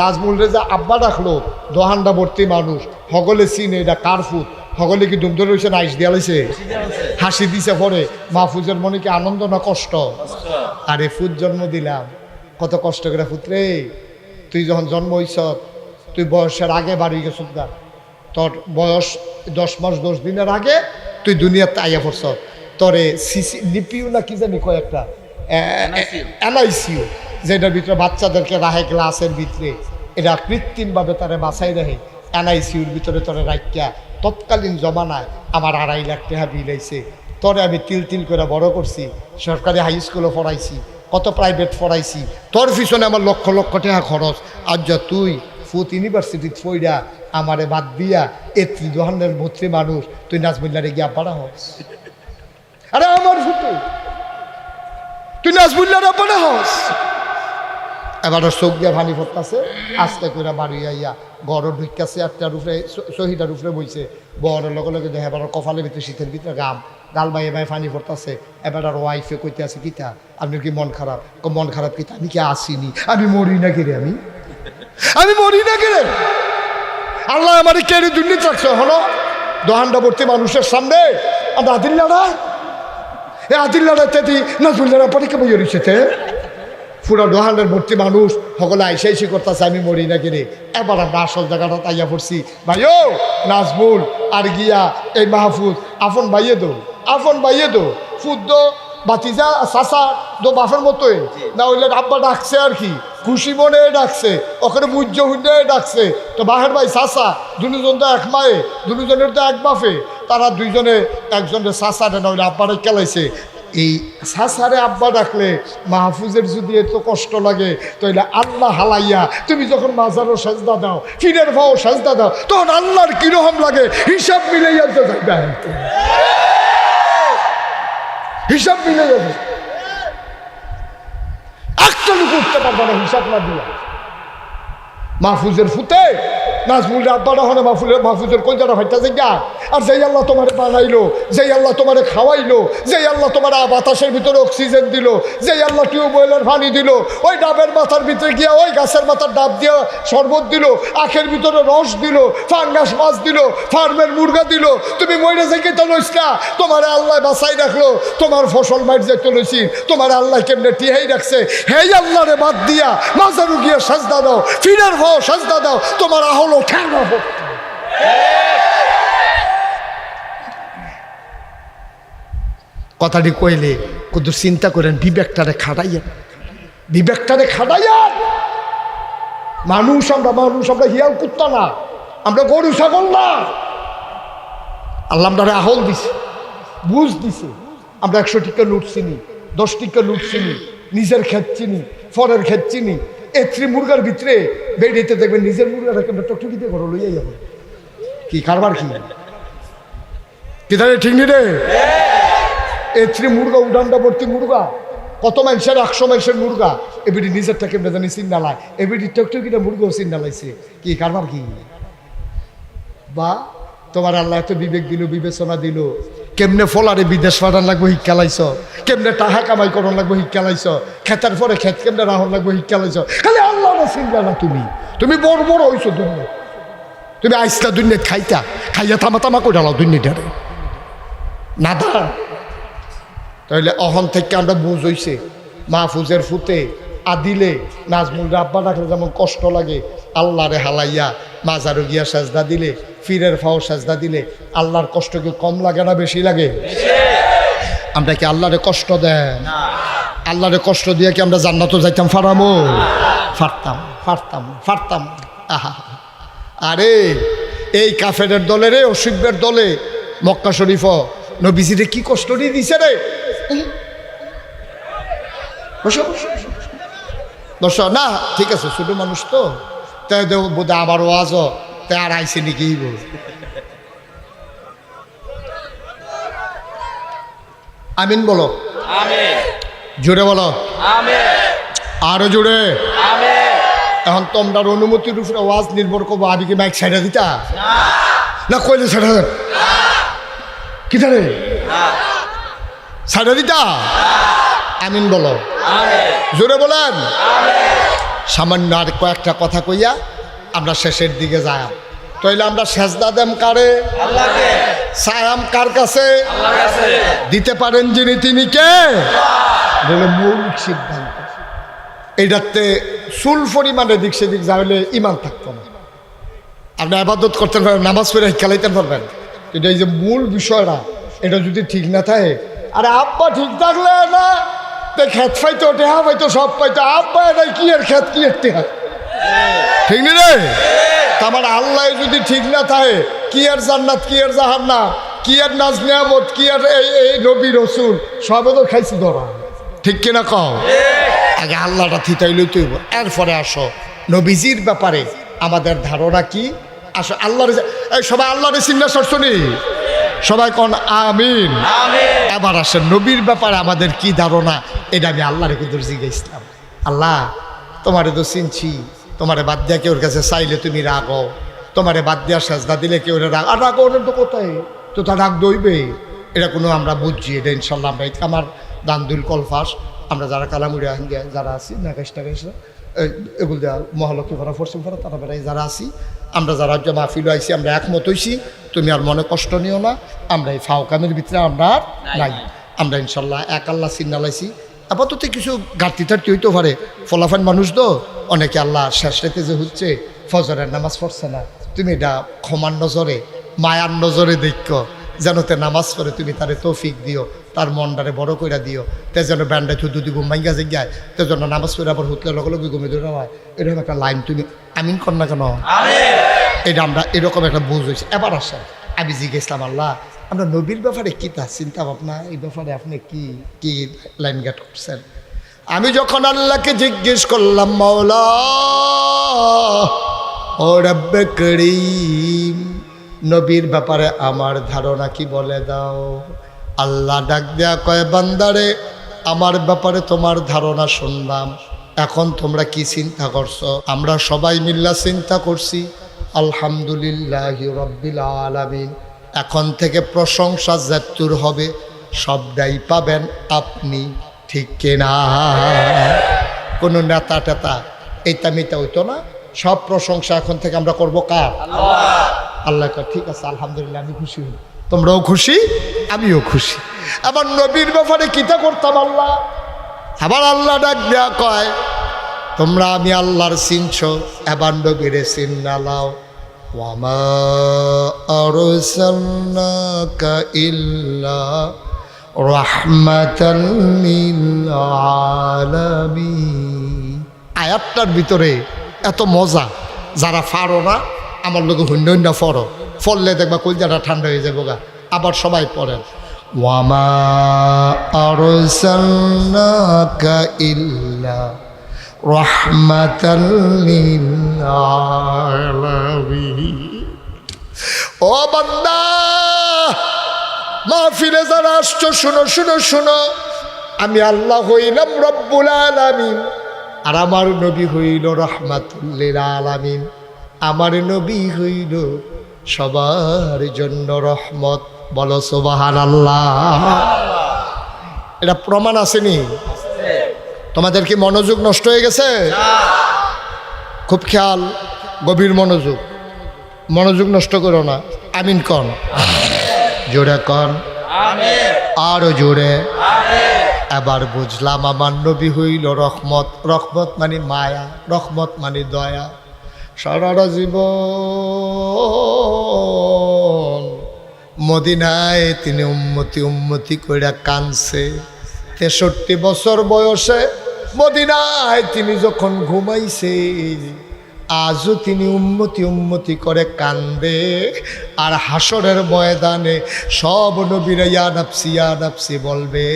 নাজমুল রে যে আব্বা ডাকলো, দোহানটা ভর্তি মানুষ, হগলে চিনে এটা কার ফুট, হগলে কি ডুম ধরে রয়েছে না আইস দিয়া লাইছে? হাসি দিছে পরে। মাহফুজের মনে কি আনন্দ না কষ্ট? আরে ফুট জন্ম দিলাম, কত কষ্ট করে ফুট রে। তুই যখন জন্ম হইছ, তুই বয়সের আগে বাড়ি গেছ, তোর বয়স 10 মাস 10 দিনের আগে তুই দুনিয়াতে আইয়া পড়ছ। তোরে নিপিউ না কি জানি কয় একটা এনআইসিউ, যেটার ভিতরে বাচ্চাদেরকে রাখে গ্লাসের ভিতরে, এটা কৃত্রিমভাবে তারে বাঁচাই রাখে। এনআইসিউর ভিতরে তোরে রাখিয়া তৎকালীন জমানায় আমার 2.5 লাখ টাকা বিল হয়েছে। তোরে আমি তিল করে বড় করছি, সরকারি হাই স্কুলে পড়াইছি, কত প্রাইভেট পড়াইছি, তোর পিছনে আমার লক্ষ লক্ষ টাকা খরচ। আর যা তুই ফুট ইউনিভার্সিটিতে পড়া আমারে বাদ দিয়া এত্রি দোহানের ভর্তি মানুষ তুই নাজমুল্লারে গিয়া পাড়া হস। আরে আমার ফুটে তুই নাজমুল্লার পাড়া হস। এবার চোখ দিয়া ভানি পড়তাছে, আস্তে করে বাড়ি আইয়া গড় ঢুকাছে, একটার উপরে শহীদার উপরে বইছে, বড় লগে লগে দেখে এবার কপালের ভিতরে শীতের ভিতরে গাল বাইয়ে বাইয়ে পানি পড়তাছে। এবার আর ওয়াইফে কইতে আছে কিতা আপনি কি মন খারাপ? মন খারাপ কিতা? আমি কি আসিনি? আমি মরি না কেড়ে, আমি মরি না কেড়ে? আল্লাহ আমার কেড়ে দুর্নীতি রাখছে। হলো দোহানটা ভর্তি মানুষের সামনে আমরা আদিল্লারা এ আদিল্লারা তেতি নাজমুল্লারা পরীক্ষা বইয়ে রয়েছে। পুরো দোহানের ভর্তি মানুষ সকলে আইসি করতেছে আমি মরি না কিনে। এবার আমরা আসল জায়গাটা তাইয়া পড়ছি। ভাইও নাজমুল আর গিয়া এই মাহফুজ আপন বাইয়ে দো, আপন বাইয়ে দো, ফুদ দো বাতিজা চাষা দো বাপের মতোই না হইলে আব্বা ডাকছে আর কি, খুশি মনে ডাকছে, ওখানে মুজ্জ হুন্ডে ডাকছে। তো বাহের ভাই চাষা দুজন তো এক মায়ে, দুজনের তো এক বাপে, তারা দুইজনে একজনের চাষারে না হইলে আব্বারে কেলাইছে। এই সাসারে আব্বা ডাকলে মাহফুজের যদি এত কষ্ট লাগে তাহলে আল্লাহ হালাইয়া তুমি যখন মাজারও সেজদা দাও, ফিরের ভাও সেজদা দাও, তখন আল্লাহর কিরকম লাগে হিসাব মিলে যাবে, হিসাব মিলে যাবে। একটা লোক উঠতে পারবে না হিসাব না দিয়া। মাহফুজের ফুতে নাজমুলের আব্বারা হনে মাহফুজের কলজাটা ফাইটা যাইয়া। আর যেই আল্লাহ তোমারে বানাইলো, যেই আল্লাহ তোমারে খাওয়াইলো, যেই আল্লাহ তোমার বাতাসের ভিতরে অক্সিজেন দিল, যেই আল্লাহ টিউবওয়েলের পানি দিল, ওই ডাবের মাথার ভিতরে গিয়া ওই গাছের মাথার ডাব দিয়া শরবত দিল, আখের ভিতরে রস দিল, ফাঙ্গাস মাছ দিল, ফার্মের মুরগা দিল, তুমি মরে যাইতে তো লইস না, তোমার আল্লাহ বাঁচাই রাখলো, তোমার ফসল মাইট যাইতে লইছি, তোমার আল্লাহ কেমনে টিহাই রাখছে। হেই আল্লাহরে বাদ দিয়া মাজারু গিয়া সাজদা দাও, ফিরের ভাও সাজদা দাও, তোমার আহলো ঠেঙ্গা ভর্তি। কথাটি কইলে কত চিন্তা করেন, বিবেকটারে খাটাইয়া, বিবেকটারে খাটাইয়া। মানুষ আমরা হিয়াল কুত্তা না, আমরা গরু ছাগল না। আল্লাহ আমরা আহল দিছে, বুঝ দিছে। আমরা 100 টিকা লুট চিনি, 10 টিকা লুট চিনি, নিজের ক্ষেত চিনি, ফরের ক্ষেত চিনি। এত্রি মুরগার ভিতরে বেড়িতে দেখবেন নিজের মুরগাটা কেমন টকটকিতে ঘর লইয়া যাবো। কি কারবার কি ঠিক নি রে? এত্রি মুরগা উডানটা ভর্তি মুরগা, কত মানুষের 100 মানুষের মুরগা, এবিডি নিজেরটা কেমনে জানি চিন্তা লাই, এবিডি টকটকিটা মুরগাও চিন্তা লাইছে। কি কারবার কি? বা তোমার আল্লাহ এত বিবেক দিল, বিবেচনা দিল, কেমনে ফলারে বিদেশ পাঠান লাগবো শিক্ষা লাইছ, কেমনে টাকা কামাই করার লাগবো শিক্ষা লাইছ, খেতার পরে খেত কেমনে রাহন লাগবো শিক্ষা লাইছ। খালি আল্লাহ চিন্তা না, তুমি বড় বড় হইছো দুনিয়া, তুমি আইসলা দুনিয়া খাইয়া তামা তামা করে ডালাও দুনিয়াটারে না দাঁড়ান। তাহলে অহন থেকে আমরা বুঝ হইছে মাহফুজের ফুতে আদিলে নাজমুল আব্বা ডাকলে যেমন কষ্ট লাগে, আল্লাহরে হালাইয়া মাজারু গিয়া সাজদা দিলে, ফিরের ফাও সাজদা দিলে আল্লাহর কষ্ট কি কম লাগে না বেশি লাগে? আমরা কি আল্লাহরে কষ্ট দেন? আল্লাহরে কষ্ট দিয়ে কি আমরা জান্নাতও যাইতাম? ফারতাম। আহা, আরে এই কাফেরের দলে রে, অসিবের দলে মক্কা শরীফ নবীজিরে কি কষ্ট দিয়ে দিছে রে। বস না, ঠিক আছে, ছোট মানুষ তো, তাই বোধ আবার ওয়াজ তাই আর আইসে নাকি আমিন বলো, জোরে বলো, আরো জোরে। এখন তোমরা অনুমতির উপরে ওয়াজ নির্ভর করবো। আমি কি মাইক ছাইড়া দিতা না? কইলে ছাড়া দেন কি জানে ছাড়া দিতা? আমিন বলো, জোরে বলেন। সামান্য আর কয়েকটা কথা কইয়া আমরা শেষের দিকে যাই। তাইলে আমরা সেজদা দেম কারে? সায়াম কার কাছে? দিতে পারেন যিনি, তিনি কে? মৌলিক সিদ্ধান্ত। এইটাতে চুল পরিমাণে দিক সেদিক যাইলে ইমান থাকতো না। আপনি আবাদত করতে পারবেন, নামাজ পড়ে খেলাইতে পারবেন, কিন্তু এই যে মূল বিষয়টা এটা যদি ঠিক না থাকে, আরে আব্বা ঠিক থাকলে না খেত পাইতো, টেহা পাইতো, সব পাইতো, আব্বা এটাই কি এর খেত, কি এর টেহা, ঠিক নি রে? আমার আল্লাহ যদি ঠিক না থাকে, কি আর জান্নাত, কি আর জাহান্নাম, কি আর নাজ নিয়ামত, কি আর এই নবী রসুল সবে তো খাইছি ধরা, ঠিক কিনা কও? আগে আল্লাহটা থিতাই লইতে হইব, এরপরে আসো নবীজির ব্যাপারে আমাদের ধারণা কি, আসো আল্লাহর এই সবাই আল্লাহর চিন্তা সরছনি সবাই কোন আমিন এবার আসেন নবীর ব্যাপারে আমাদের কি ধারণা এটা আমি আল্লাহরে কিন্তু জিজ্ঞাসলাম আল্লাহ তোমারে তো চিনছি তোমারে বাদ দিয়া কেউর কাছে চাইলে তুমি রাগো তোমারে বাদ দিয়া সাজদা দিলে কেউ রাগ আর রাগো ওটা তো কোথায় তো তা রাগ দইবে এটা কোনো আমরা বুঝছি এটা ইনশাল্লাহ আমরা আমার দান্দুল কলফাস আমরা যারা কালামুড়িয়া হিঙ্গিয়া যারা আছি নাকাশ টাকাশ এগুলো দেওয়া মহালক্ষ্মী ভাড়া ফরসিম ভাড়া তারা বেড়াই যারা আছি আমরা যারা মাহফিল আইছি আমরা একমত হইছি তুমি আর মনে কষ্ট নিও না আমরা এই ফাওকামের ভিতরে আমরা আর নাই আমরা ইনশাল্লাহ এক আল্লাহ চিন্নালাইছি আপাতত কিছু ঘাটতি টাটতি হইতে পারে ফলাফান মানুষ তো অনেকে আল্লাহ শেষ রেতে যে হচ্ছে ফজরের নামাজ পড়ছে না তুমি এটা ক্ষমার নজরে মায়ার নজরে দেখো যেন তে নামাজ পড়ে তুমি তারে তৌফিক দিও তার মনটারে বড় করে দিও তে যেন ব্যান্ডে যদি ঘুম ভাঙ্গা যে গায় তে যেন নামাজ পড়ে আবার হুতলে লগে লগে ঘুমে ধরে হয় এরকম একটা লাইন তুমি আমিন কর না কেন এটা আমরা এরকম একটা বুঝ হয়েছে এবার আসেন আমি জিজ্ঞেসলাম আল্লাহ আমরা নবীর ব্যাপারে কী তা চিন্তা ভাবনা এই ব্যাপারে আপনি কি কি লাইন গেট করছেন আমি যখন আল্লাহকে জিজ্ঞেস করলাম মাওলা ও রব্বে করিম নবীর ব্যাপারে আমার ধারণা কি বলে দাও আল্লাহ ডাক দেয়া কয় বান্দারে আমার ব্যাপারে তোমার ধারণা শুনলাম এখন তোমরা কি চিন্তা করছো আমরা সবাই মিল্লা চিন্তা করছি আলহামদুলিল্লাহি রাব্বিল আলামিন এখন থেকে প্রশংসা যেতুর হবে সবটাই পাবেন আপনি ঠিক কিনা কোনো নেতা টেতা এইটা মিটা হইতো না সব প্রশংসা এখন থেকে আমরা করব কার আল্লাহ ঠিক আছে আলহামদুলিল্লাহ আমি খুশি হই তোমরাও খুশি আমিও খুশি আবার নবীর ব্যাপারে কিতা করতাম আল্লাহ আবার আল্লাহ ডাক দেয়া কয় তোমরা আমি আল্লাহর চিনছো এবার নবীরে চিন্নালাও ওয়ামা আরসালনাকা ইল্লা রাহমাতাল লিল আলামিন আয়াতটার ভিতরে এত মজা যারা পারো না আমার লোক হইন্য ফরো ফললে দেখবা কলজাটা ঠান্ডা হয়ে যাবো গা আবার সবাই পড়েন ওয়ামা আরসালনাকা ইল্লা রাহমাতাল লিল আলামিন ও বান্দা মাহফিলে যারা আসছো শুনো শুনো শুনো আমি আল্লাহ হইলাম রব্বুল আলামিন আর আমার নবী হইল রাহমাতুল লিল আলামিন আমার নবী হইল সবার জন্য রহমত বলো সুবহানাল্লাহ এটা প্রমাণ আসেনি তোমাদের কি মনোযোগ নষ্ট হয়ে গেছে খুব খেয়াল গভীর মনোযোগ নষ্ট করো না আমিন কন জোরে কন আরো জোরে এবার বুঝলাম আমার নবী হইল রহমত রহমত মানে মায়া রহমত মানে দয়া সারাটা জীবন মদিনায় তিনি উম্মতি কইরা কানছে 63 বছর বয়সে মদিনায় তিনি যখন ঘুমাইছে আজও তিনি উম্মতি করে কান্দে আর হাসরের ময়দানে সব নবীরা ইয়া নাফসি বলবে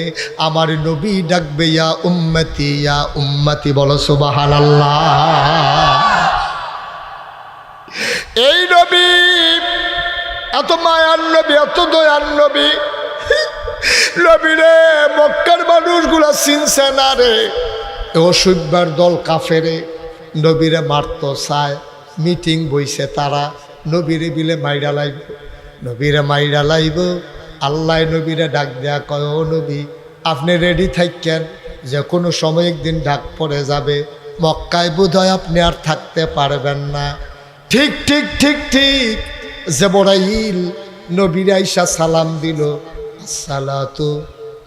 আমার নবী ডাকবে ইয়া উম্মতি বলো সুবহানাল্লাহ এই নবী এত মায়ার নবী এত দয়ার নবী নবীরে মক্কার মানুষগুলা চিনছে না রে অসভ্যার দল কাফেরে নবীরে মারতো চায় মিটিং বইছে তারা নবীরে বিলে মাইরা লাইব আল্লাহ নবীরে ডাক দেয়া কয় ও নবী আপনি রেডি থাকেন যে কোনো সময় একদিন ডাক পড়ে যাবে মক্কায় বোধহয় আপনি আর থাকতে পারবেন না ঠিক জিবরাইল নবীর আইসা সালাম দিল আসসালাতু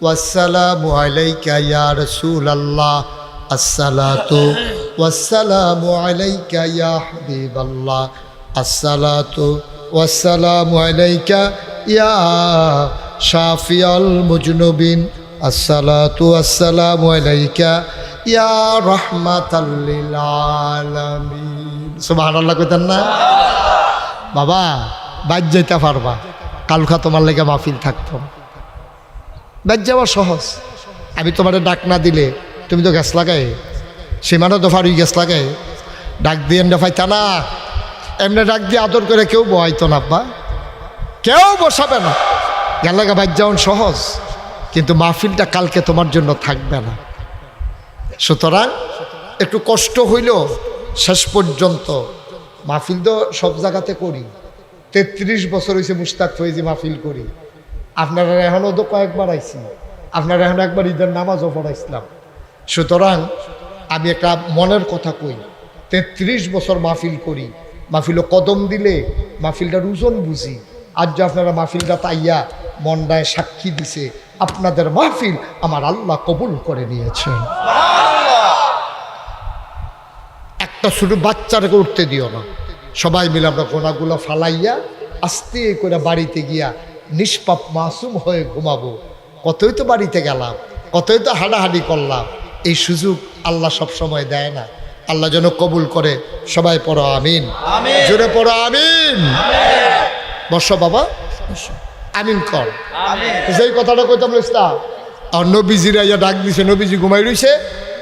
ওয়াসসালামু আলাইকা ইয়া রাসূলুল্লাহ আসসালাতু ওয়াসসালামু আলাইকা ইয়া হাবিবাল্লাহ আসসালাতু ওয়াসসালামু আলাইকা ইয়া শাফিয়াল মুজনুবিন আসসালাতু ওয়াসসালামু আলাইকা ইয়া রাহমাতাল লিল আলামিন সুবহানাল্লাহ কইতেন না বাবা বাদ যাইতে পারবা কালকা তোমার লেগে মাহফিল থাকতো বাদ যাওয়া সহজ আমি তোমার ডাক না দিলে তুমি তো গ্যাস লাগাই সীমানা তো ফাড়ি গ্যাস লাগাই ডাক দিয়ে পাইতা না এমনি ডাক দিয়ে আদর করে কেউ বহাইতো না আব্বা, কেউ বসাবে না। গেলাগা বাইর যাওয়ান সহজ, কিন্তু মাহফিলটা কালকে তোমার জন্য থাকবে না। সুতরাং একটু কষ্ট হইল শেষ পর্যন্ত। মাহফিল তো সব জায়গাতে করি, 33 বছর হয়েছে মুশতাক ফয়েজি মাহফিল করি। আপনারা এখনও তো কয়েকবার আইছি, আপনারা এখন একবার ঈদের নামাজও পড়াইছিলাম। সুতরাং আমি একটা মনের কথা কই, 33 বছর মাহফিল করি, মাহফিলও কদম দিলে মাহফিলটার ওজন বুঝি। আজ যে আপনারা মাহফিলটা তাইয়া মনটায় সাক্ষী দিছে, আপনাদের মাহফিল আমার আল্লাহ কবুল করে নিয়েছেন। একটা শুধু বাচ্চাটাকে উঠতে দিও না, সবাই মিলে আমরা গোনাগুলো ফালাইয়া আস্তে করে বাড়িতে গিয়া নিষ্পাপ মাসুম হয়ে ঘুমাবো। কতই তো বাড়িতে গেলাম, কতই তো হাঁটাহাঁটি করলাম, এই সুযোগ আল্লাহ সব সময় দেয় না। আল্লাহ যেন কবুল করে। সবাই পড়ো আমিন, জোরে পড়ো আমিন। বসো বাবা, আমিন কর। সেই কথাটা কইতাম ইসলাম। আর নবীজিরা ইয়া ডাক দিছে, নবীজি ঘুমাই রইছে,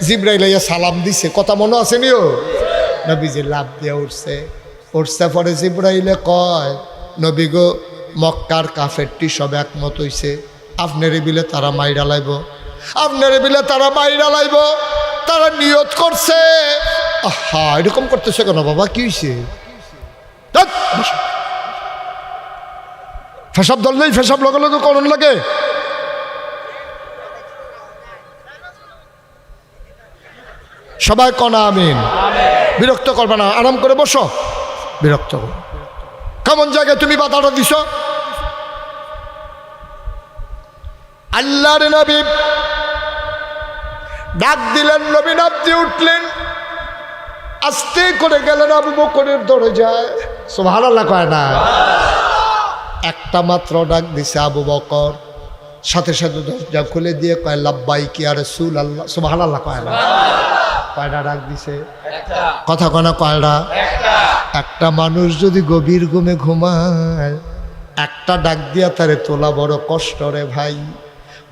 জিব্রাইল ইয়া সালাম দিছে, কথা মনে আছে নিও। নবীজি লাভ দিয়ে উঠছে, উঠছে পরে জিব্রাইলে কয়, নবী গো, মক্কার কাফেরটি সব একমত হইছে, আপনারে বিলে তারা মাইরা লাইব, আপনারে বিলে তারা মাইরা লাইব, তারা নিয়ত করছে। আহা, এরকম করতেছে কেন বাবা, কি হয়েছে? ফেসাব ধরলেই ফেসাব লগে লগে করণ লাগে। সবাই কনা আমিন। বিরক্ত করবে না, আরাম করে বসো। বিরক্ত করো, কেমন জায়গায় তুমি বাধাটা দিছ? আল্লাহর নবী ডাক দিলেন, নবী ডাক দিয়ে উঠলেন, আস্তে করে গেলেন আবু বকরের দরজায়। সুবহানাল্লাহ কয় না? একটা মাত্র ডাক দিছে আবু বকর, সাথে সাথে দরজা খুলে দিয়ে কয়, লাব্বাইক ইয়া রাসূলুল্লাহ। সুবহানাল্লাহ কয় না? কয়টা ডাক দিছে? কথা কয় না? কয়টা? একটা মানুষ যদি গভীর ঘুমে ঘুমায়, একটা ডাক দিয়া তারে তোলা বড় কষ্ট রে ভাই।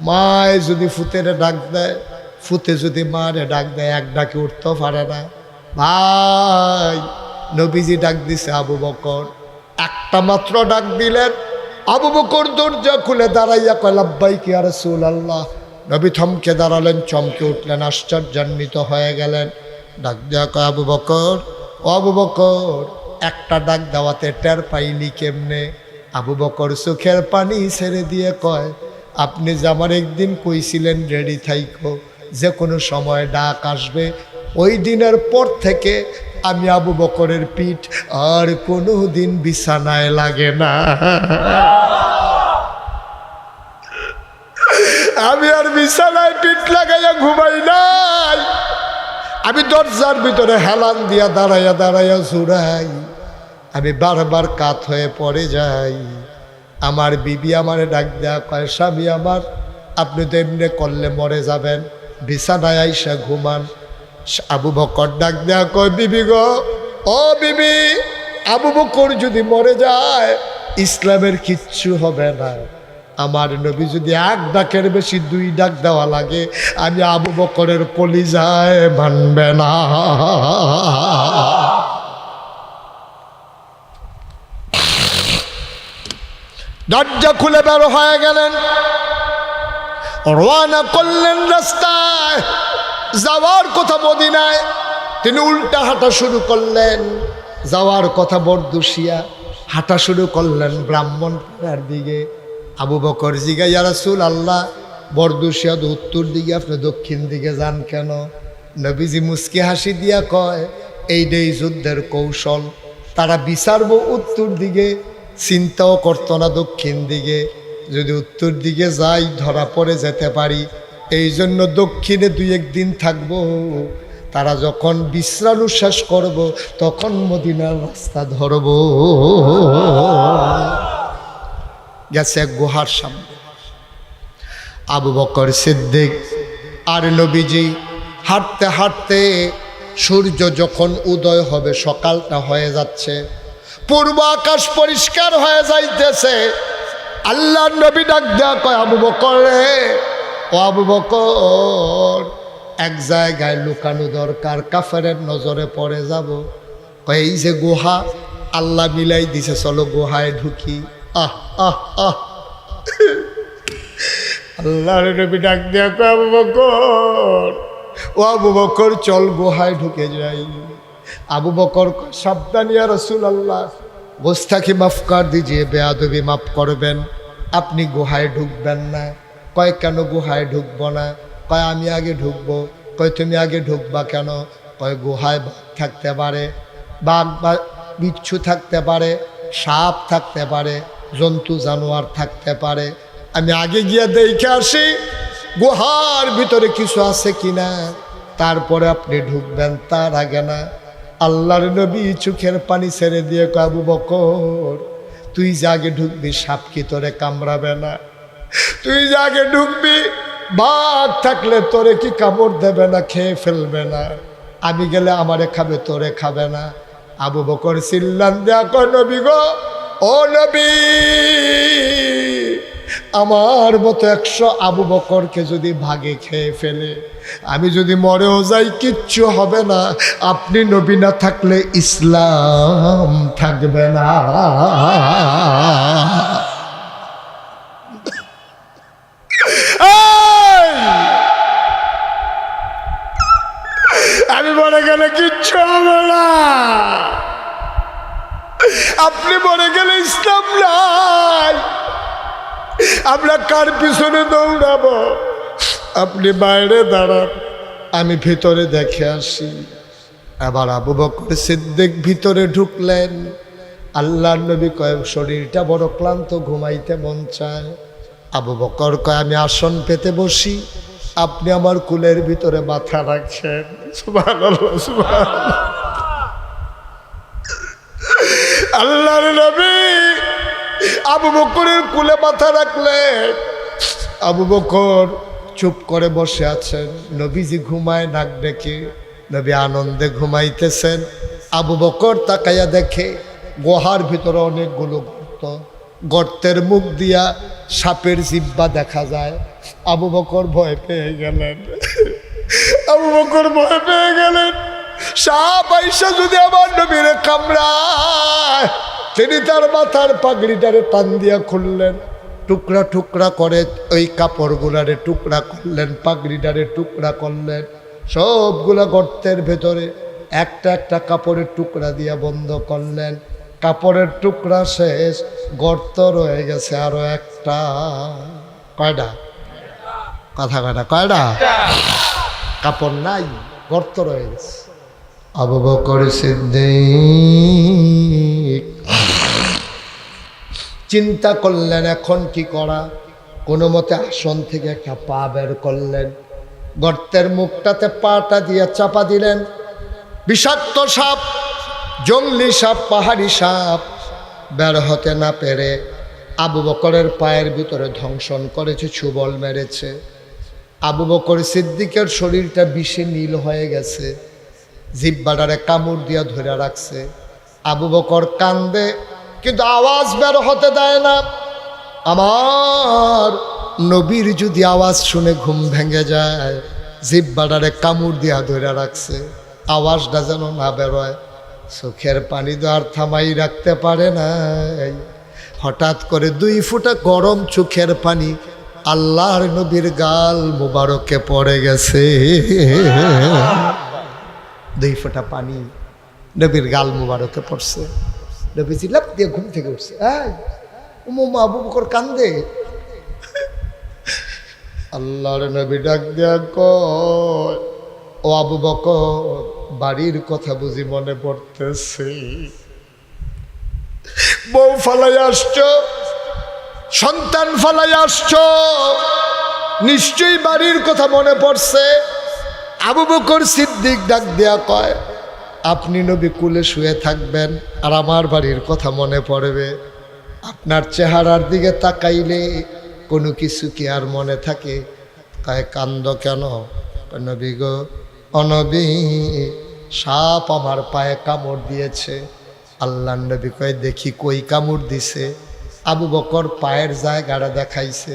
মায় যদি ফুতেরে ডাক দেয়, ফুতে যদি মারে ডাক দেয়, এক ডাকে উঠতেও পারে না ভাই। নবীজি ডাক দিছে আবু বকর, একটা মাত্র ডাক দিলেন। আবু বকর দরজা খুলে দাঁড়াইয়া কয়, লাব্বাইক ইয়া রাসূলুল্লাহ। নবী থমকে দাঁড়ালেন, চমকে উঠলেন, আশ্চর্যান্বিত হয়ে গেলেন। ডাক দেয়া কয়, আবু বকর, ও আবু বকর, একটা ডাক দেওয়াতে টের পাইলি কেমনে? আবু বকর চোখের পানি ছেড়ে দিয়ে কয়, আপনি যে আমার একদিন কইছিলেন রেডি থাইকো, যে কোনো সময় ডাক আসবে, ওই দিনের পর থেকে আমি আবু বকরের পিঠ আর কোনো দিন বিছানায় লাগে না। আমি আর বিছানায় পিঠ লাগাইয়া ঘুমাই নাই, আমি দরজার ভিতরে হেলান দিয়া দাঁড়াইয়া দাঁড়াইয়া জুড়াই, আমি বারবার কাত হয়ে পড়ে যাই। আমার বিবি আমারে ডাক দেয়া কয়, স্বামী আমার, আপনি তো এমনি করলে মরে যাবেন, বিছানায় আইসা ঘুমান। আবু বকর ডাক দেয়া কয়, বিবি গো, ও বিবি, আবু বকর যদি মরে যায় ইসলামের কিচ্ছু হবে না। আমার নবী যদি এক ডাকের বেশি 2 ডাক দেওয়া লাগে, আমি আবু বকরের কলিজায় মানবে না। দরজা খুলে বের হয়ে গেলেন, রওনা করলেন রাস্তায় যাওয়ার কথা মদিনায়। তিনি উল্টা হাঁটা শুরু করলেন, যাওয়ার কথা বরদুশিয়া, হাঁটা শুরু করলেন ব্রাহ্মণপাড়ার দিকে। আবু বকর জিজ্ঞাসা, ইয়া রাসূলুল্লাহ, বরদুশিয়া তো উত্তর দিকে, আপনি দক্ষিণ দিকে যান কেন? নবীজি মুস্কি হাসি দিয়া কয়, এইটাই যুদ্ধের কৌশল, তারা বিচারবো উত্তর দিকে, চিন্তাও করতো না দক্ষিণ দিকে। যদি উত্তর দিকে যাই ধরা পড়ে যেতে পারি, এই জন্য দক্ষিণে 2-1 দিন থাকবো। তারা যখন বিশ্রাম শেষ করব, তখন মদিনার রাস্তা ধরব। গেছে এক গুহার সামনে, আবু বকর সিদ্দিক আর নবীজি হাঁটতে হাঁটতে, সূর্য যখন উদয় হবে, সকালটা হয়ে যাচ্ছে, পূর্ব আকাশ পরিষ্কার হয়ে যাইতেছে। আল্লাহ নবী ডাক দেয়া কয়, আবু বকর রে, ও আবু বকর, এক জায়গায় লুকানো দরকার, কাফেরের নজরে পড়ে যাব। এই যে গুহা, আল্লাহ মিলাই দিছে, চলো গুহায় ঢুকি। আহ আহ আহ আল্লাহর নবী ডাক দিয়া কয়, আবু বকর, ও আবু বকর চল গুহায় ঢুকে যাই। আবু বকর সাবধান ইয়া রাসূলুল্লাহ, গোস্তাখি মাফ কর দিজিয়ে, বেয়াদবি মাফ করবেন, আপনি গুহায় ঢুকবেন না। কয় কেন গুহায় ঢুকবো না? কয় আমি আগে ঢুকবো। কয় তুমি আগে ঢুকবা কেন? কয় গুহায় বাঘ থাকতে পারে, বাঘ বা বিচ্ছু থাকতে পারে, সাপ থাকতে পারে, জন্তু জানোয়ার থাকতে পারে, আমি আগে গিয়ে দেখে আসি গুহার ভিতরে কিছু আছে কিনা, তারপরে আপনি ঢুকবেন, তার আগে না। আল্লাহর নবী চোখের পানি ছেড়ে দিয়ে কয়, আবু বকর তুই যে আগে ঢুকবি, সাপ কি তোরে কামড়াবে না? তুই যে আগে ঢুকবি, বাঘ থাকলে তোরে কি কামড় দেবে না, খেয়ে ফেলবে না? আমি গেলে আমারে খাবে, তোরে খাবে না? আবু বকর চিল্লান দেয়া কয়, নবী গো, ও নবী, আমার মতো 100 আবু বকরকে যদি ভাগে খেয়ে ফেলে, আমি যদি মরেও যাই কিচ্ছু হবে না, আপনি নবী না থাকলে ইসলাম থাকবে না। আমি মরে গেলে কিচ্ছু হবে না, আপনি মরে গেলে ইসলাম নাই, আমরা কার পিছনে দৌড়াবো? আপনি বাইরে দাঁড়ান, আমি ভিতরে দেখে আসি। আবার আবু বকর সিদ্দিক ভিতরে ঢুকলেন। আল্লাহর নবী কয়, শরীরটা বড় ক্লান্ত, ঘুমাইতে মন চায়। আবু বকর কয়, আমি আসন পেতে বসি, আপনি আমার কুলের ভিতরে মাথা রাখছেন। সুবহানাল্লাহ, সুবহানাল্লাহ। আল্লাহর নবী আবু বকরের কুলে মাথা রাখলেন। আবু বকর চুপ করে বসে আছেন। নবীজি ঘুমায় নাক ডেকে, নবী আনন্দে ঘুমাইতেছেন। আবু বকর তাকাইয়া দেখে গুহার ভিতরে অনেকগুলো গর্ত, গর্তের মুখ দিয়া সাপের জিহ্বা দেখা যায়। আবু বকর ভয় পেয়ে গেলেন। আবু বকর ভয় পেয়ে গেলেন, সাপ আইসা যদি আমার নবীরে কামড়ায়। তিনি তার মাথার পাগড়িটারে টান দিয়া খুললেন, টুকরা টুকরা করে ওই কাপড়গুলারে টুকরা করলেন, পাগড়িটারে টুকরা করলেন, সবগুলা গর্তের ভেতরে একটা একটা কাপড়ের টুকরা দিয়া বন্ধ করলেন। কাপড়ের টুকরা শেষ, গর্ত রয়ে গেছে আরো একটা। কয়টা? কথা কয়টা? কয়টা? কাপড় নাই, গর্ত রয়ে গেছে। আবু বকর সিদ্দিক চিন্তা করলেন এখন কি করা। কোনো মতে আসন থেকে একটা পা বের করলেন, গর্তের মুখটাতে পাটা দিয়ে চাপা দিলেন। বিষাক্ত সাপ, জঙ্গলি সাপ, পাহাড়ি সাপ বের হতে না পেরে আবু বকরের পায়ের ভিতরে ধ্বংসন করেছে, ছুবল মেরেছে। আবু বকর সিদ্দিকের শরীরটা বিষে নীল হয়ে গেছে, জিহ্বাটারে কামড় দিয়া ধরে রাখছে। আবু বকর কান্দে, কিন্তু আওয়াজ বের হতে দেয় না। আমার নবীর যদি আওয়াজ শুনে ঘুম ভেঙে যায়, জিহ্বাটারে কামড় দিয়া ধরে রাখছে, আওয়াজটা যেন না বেরোয়। চোখের পানি তো আর থামাই রাখতে পারে না। হঠাৎ করে 2 ফোঁটা গরম চোখের পানি আল্লাহর নবীর গাল মুবারকে পড়ে গেছে। 2 ফোঁটা পানি নবীর গাল মুবারকে পড়ছে। নবীজি লাফ দিয়ে ঘুম থেকে উঠছে। আবু বকর কান্দে। আল্লাহর নবী ডাক দিয়া কয়, ও আবু বকর, বাড়ির কথা বুঝি মনে পড়তেছে? বউ ফালাই আসছ, সন্তান ফালাই আসছ, নিশ্চয়ই বাড়ির কথা মনে পড়ছে। আবু বকর সিদ্দিক ডাক দেয়া কয়, আপনি নবী কুলে শুয়ে থাকবেন আর আমার বাড়ির কথা মনে পড়বে? আপনার চেহারার দিকে তাকাইলে কোনো কিছু কি আর মনে থাকে? কয়, কান্দ কেন? নবী গো, অনবী, সাপ আমার পায়ে কামড় দিয়েছে। আল্লাহ নবী কয়, দেখি কই কামড় দিছে? আবু বকর পায়ের জায়গাটা দেখাইছে,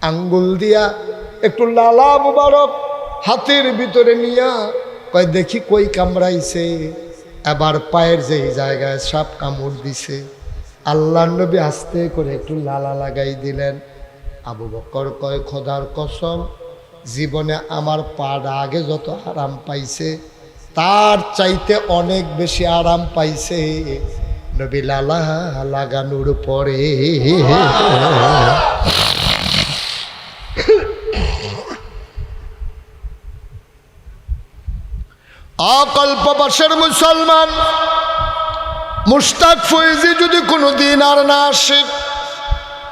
আঙ্গুল দিয়া একটু লালা মুবারক হাতের ভিতরে নিয়া কয়, দেখি কই কামড়াইছে? এবার পায়ের যেই জায়গায় সাপ কামড় দিছে আল্লাহর নবী আস্তে করে একটু লালা লাগাই দিলেন। আবু বকর কয় খোদার কসম, জীবনে আমার পাটা আগে যত আরাম পাইছে তার চাইতে অনেক বেশি আরাম পাইছে নবী লালা লাগানোর পরে। অকল্পবাসের মুসলমান মুশতাক ফৈজি যদি কোনোদিন আর না আসে,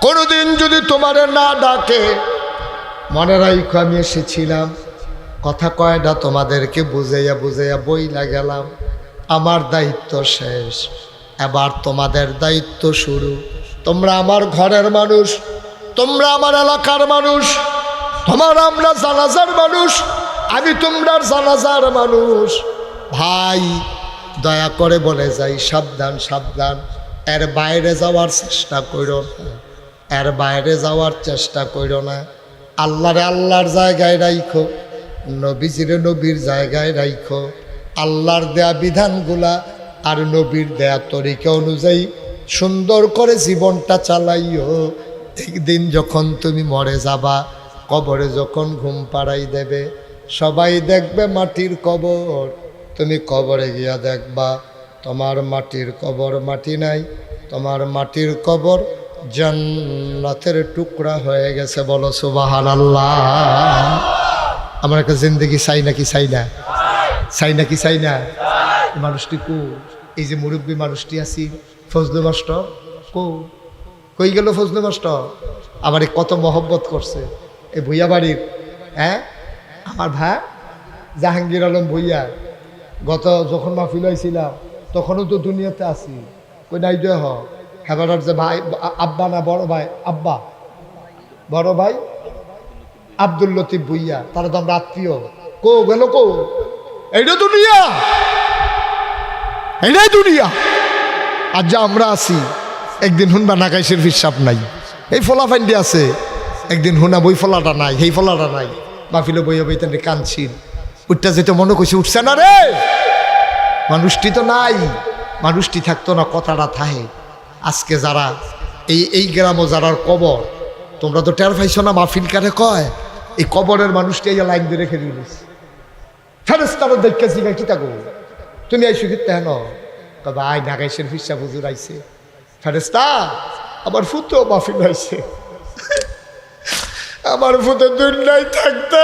কোনোদিন যদি তোমারে না ডাকে, মনে রাখো আমি এসেছিলাম, কথা কয়টা তোমাদেরকে বুঝাইয়া বুঝাইয়া বইলা গেলাম, আমার দায়িত্ব শেষ, এবার তোমাদের দায়িত্ব শুরু। তোমরা আমার ঘরের মানুষ, তোমরা আমার এলাকার মানুষ, আমরা জানাজার মানুষ, আমি তোমরার জানাজার মানুষ। ভাই দয়া করে বলে যাই, সাবধান সাবধান, এর বাইরে যাওয়ার চেষ্টা করো না, এর বাইরে যাওয়ার চেষ্টা করো না। আল্লাহরে আল্লাহর জায়গায় রাখো, নবীজিরে নবীর জায়গায় রাখো, আল্লাহর দেয়া বিধানগুলা আর নবীর দেয়া তরিকা অনুযায়ী সুন্দর করে জীবনটা চালাইও। একদিন যখন তুমি মরে যাবা, কবরে যখন ঘুম পাড়াই দেবে, সবাই দেখবে মাটির কবর, তুমি কবরে গিয়া দেখবা তোমার মাটির কবর মাটি নাই, তোমার মাটির কবর জান্নাতের টুকরা হয়ে গেছে। বলো সুবহানাল্লাহ। আমার একটা জিন্দেগি চাই নাকি চাই না, চাই নাকি চাই না? মানুষটি কো, এই যে মুরব্বী মানুষটি আছি ফজলু মাস্টার কো, কই গেল ফজলু মাস্টার? আমার কত মহব্বত করছে এই ভুইয়া বাড়ির, হ্যাঁ আমার ভাই জাহাঙ্গীর আলম ভুইয়া। গত যখন মাহফিল হয়েছিলাম তখনও তো দুনিয়াতে আছি, কই নাই হ হেবার যে ভাই আব্বা না বড় ভাই, আব্বা বড় ভাই আব্দুল লতিফ ভুইয়া, তারা তো আমরা আত্মীয়। কো গেল কো? এইটা দুনিয়া, এইটাই দুনিয়া। আর যা আমরা আছি, একদিন হুনবা নাকাইশের হিসাব নাই, এই ফলা ফাইন্ডি আছে, একদিন হুনা বই ফলাটা নাই, সেই ফলাটা নাই, মাহফিলে বইয়া বইতেন কানছিল, উঠটা যেতে মনে করছে উঠছে না রে, মানুষটি তো নাই, মানুষটি থাকতো না, কথাটা থাহে। আজকে যারা এই গ্রামও যারার কবর, তোমরা তো টের পাইছো না, মাহফিল কারে কয় এই কবরের মানুষটি এই লাইন দিয়ে রেখে দিলিস, ফেরেস্তারা দেখেছি না কি থাকো তুমি আইসো কিতে হেন, তবে আয় নাগাইশের ফিসা হুজুর আইছে, ফেরেস্তা আমার ফুতো মাহফিল হয়েছে, আমার ফুতো দুনিয়ায় থাকতে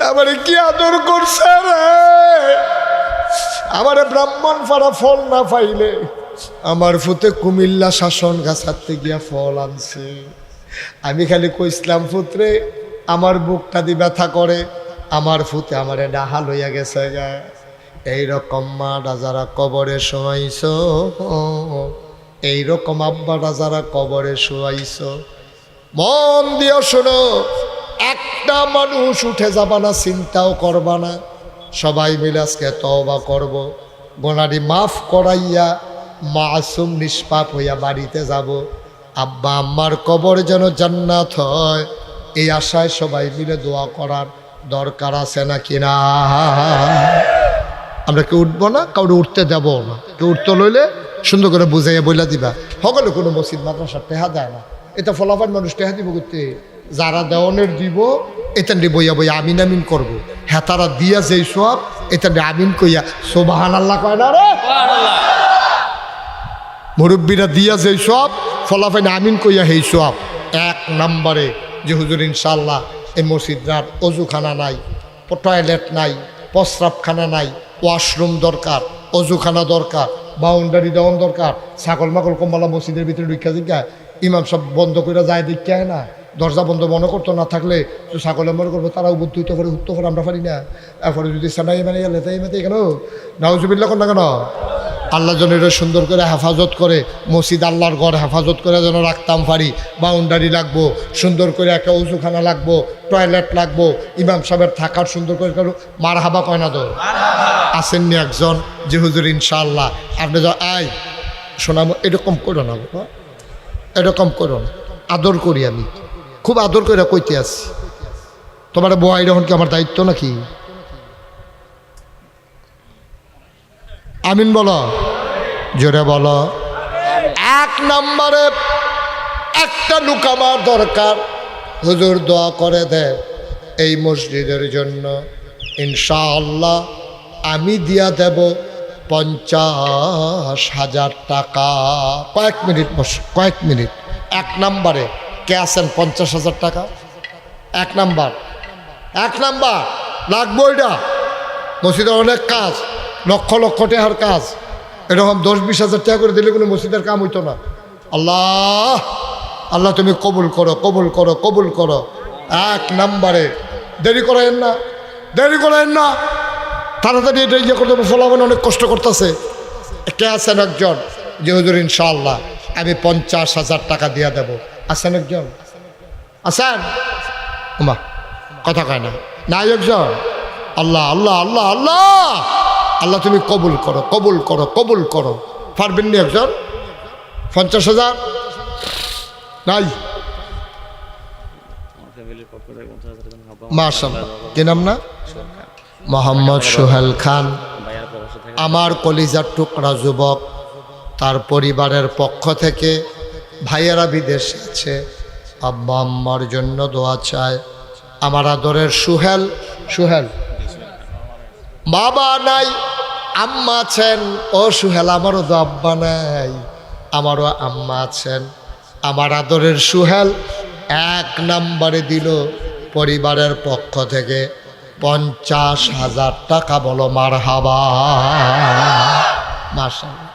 আমারে কি আদর করছে রে, আমারে ব্রাহ্মণ পাড়া ফল না পাইলে আমার ফুতে কুমিল্লা শাসন গাছাতে গিয়া ফল আনছে। আমি খালি কইসলাম ফুতরে আমার বুকটা দি ব্যথা করে, আমার ফুতে আমারে ডাহা লইয়া গেছে গা। এইরকম মাটা যারা কবরে শোয়াইছ, এইরকম আব্বাটা যারা কবরে শোয়াইছ, মন দিয়ে শোনো, একটা মানুষ উঠে যাবা না, চিন্তাও করবা না, সবাই মিলে আজকে তওবা করব, গোনারি মাফ করাইয়া মাসুম নিষ্পাপ হইয়া বাড়িতে যাব, আব্বা আম্মার কবর যেন জান্নাত হয়, এই আশায় সবাই মিলে দোয়া করার দরকার আছে না কিনা? আমরা কেউ উঠবো না, কাউকে উঠতে দেব না, কেউ উঠতে লইলে সুন্দর করে বুঝাইয়া বইলা দিবা। সকলে কোনো মসজিদ মাদ্রাসা টেহা দেয় না, এটা ফলাফল মানুষ টেহা দিব করতে, যারা দেওয়ানের দিব এতেন বইয়া বইয়া আমিন আমিন করবো, হ্যাঁ তারা দিয়া যেই সব এতেন আমিন কইয়া সুবহানাল্লাহ কয় না রে, মুরব্বীরা দিয়া যেই সব ফলাফল আমিন কইয়া হেই সব। এক নম্বরে যে হুজুর ইনশাল্লাহ এই মসজিদরার অজুখানা নাই, টয়লেট নাই, প্রস্রাবখানা নাই, ওয়াশরুম দরকার, অজুখানা দরকার, বাউন্ডারি দেওয়ান দরকার, ছাগল মাগল কম্বালা মসজিদের ভিতরে ঢুকা দিকা ইমাম সব বন্ধ করে যায় দেখতে হয় না, দরজা বন্ধ মনে করতো না থাকলে তো ছাগলে মনে করবো তারা উদ্বুদ্ধ করে উত্তর করে আমরা পারি না, এরপরে যদি সানাই মানে গেলে তাই মেতে কেন নাউজুবিল্লাহ কোন না কেন, আল্লাহ যেন এটা সুন্দর করে হেফাজত করে, মসজিদ আল্লাহর ঘর হেফাজত করে যেন রাখতাম পারি, বাউন্ডারি লাগবো, সুন্দর করে একটা উজুখানা লাগবো, টয়লেট লাগবো, ইমাম সাহেবের থাকার সুন্দর করে কারো মার হাবা কয় না তো আসেননি একজন যে হুজুর ইনশাআল্লাহ আপনি যা আয় শোনাবো, এরকম করো না বাবা, এরকম করো না, আদর করি আমি খুব আদর করে কইতে আসছি, তোমার বয় যখন কি আমার দায়িত্ব নাকি? আমিন বলো, জোরে বলো। 1 নম্বরে একটা লোক আমার দরকার, হুজুর দোয়া করে দেন এই মসজিদের জন্য, ইনশাআল্লাহ আমি দিয়া দেব 50,000 টাকা। কয়েক মিনিট বস, কয়েক মিনিট। 1 নম্বরে কে আছেন 50,000 টাকা? 1 নাম্বার, 1 নাম্বার লাগবো। এটা মসজিদের অনেক কাজ, লক্ষ লক্ষ টাকার কাজ, এরকম 10-20 হাজার টাকা করে দিলে কোনো মসজিদের কাম হইতো না। আল্লাহ আল্লাহ তুমি কবুল করো, কবুল করো, কবুল করো। 1 নম্বরে দেরি করেন না, দেরি করেন না, তাড়াতাড়ি এটা ইয়ে করতে ফলাবেন, অনেক কষ্ট করতেছে। কে আছেন একজন যে হুজুর ইনশাআল্লাহ আমি 50,000 টাকা দিয়ে দেব? আছেন একজন? আছেন? ওমা কথা কয় না, নাই একজন? আল্লাহ আল্লাহ আল্লাহ আল্লাহ আল্লাহ তুমি কবুল করো, কবুল করো, কবুল করো। পারবেন নি একজন? 50,000 নাই? মাশাআল্লাহ, কি নাম না? মোহাম্মদ সোহেল খান, আমার কলিজার টুকরা যুবক, তার পরিবারের পক্ষ থেকে ভাইয়েরা বিদেশে আছে, আব্বা আম্মার জন্য দোয়া চায়। আমার আদরের সুহেল, সুহেল বাবা নাই, আম্মা আছেন। ও সুহেল, আমারও তো আব্বা নাই, আমারও আম্মা আছেন। আমার আদরের সুহেল 1 নম্বরে দিল পরিবারের পক্ষ থেকে 50,000 টাকা। বলো মারহাবা। মাশাআল্লাহ,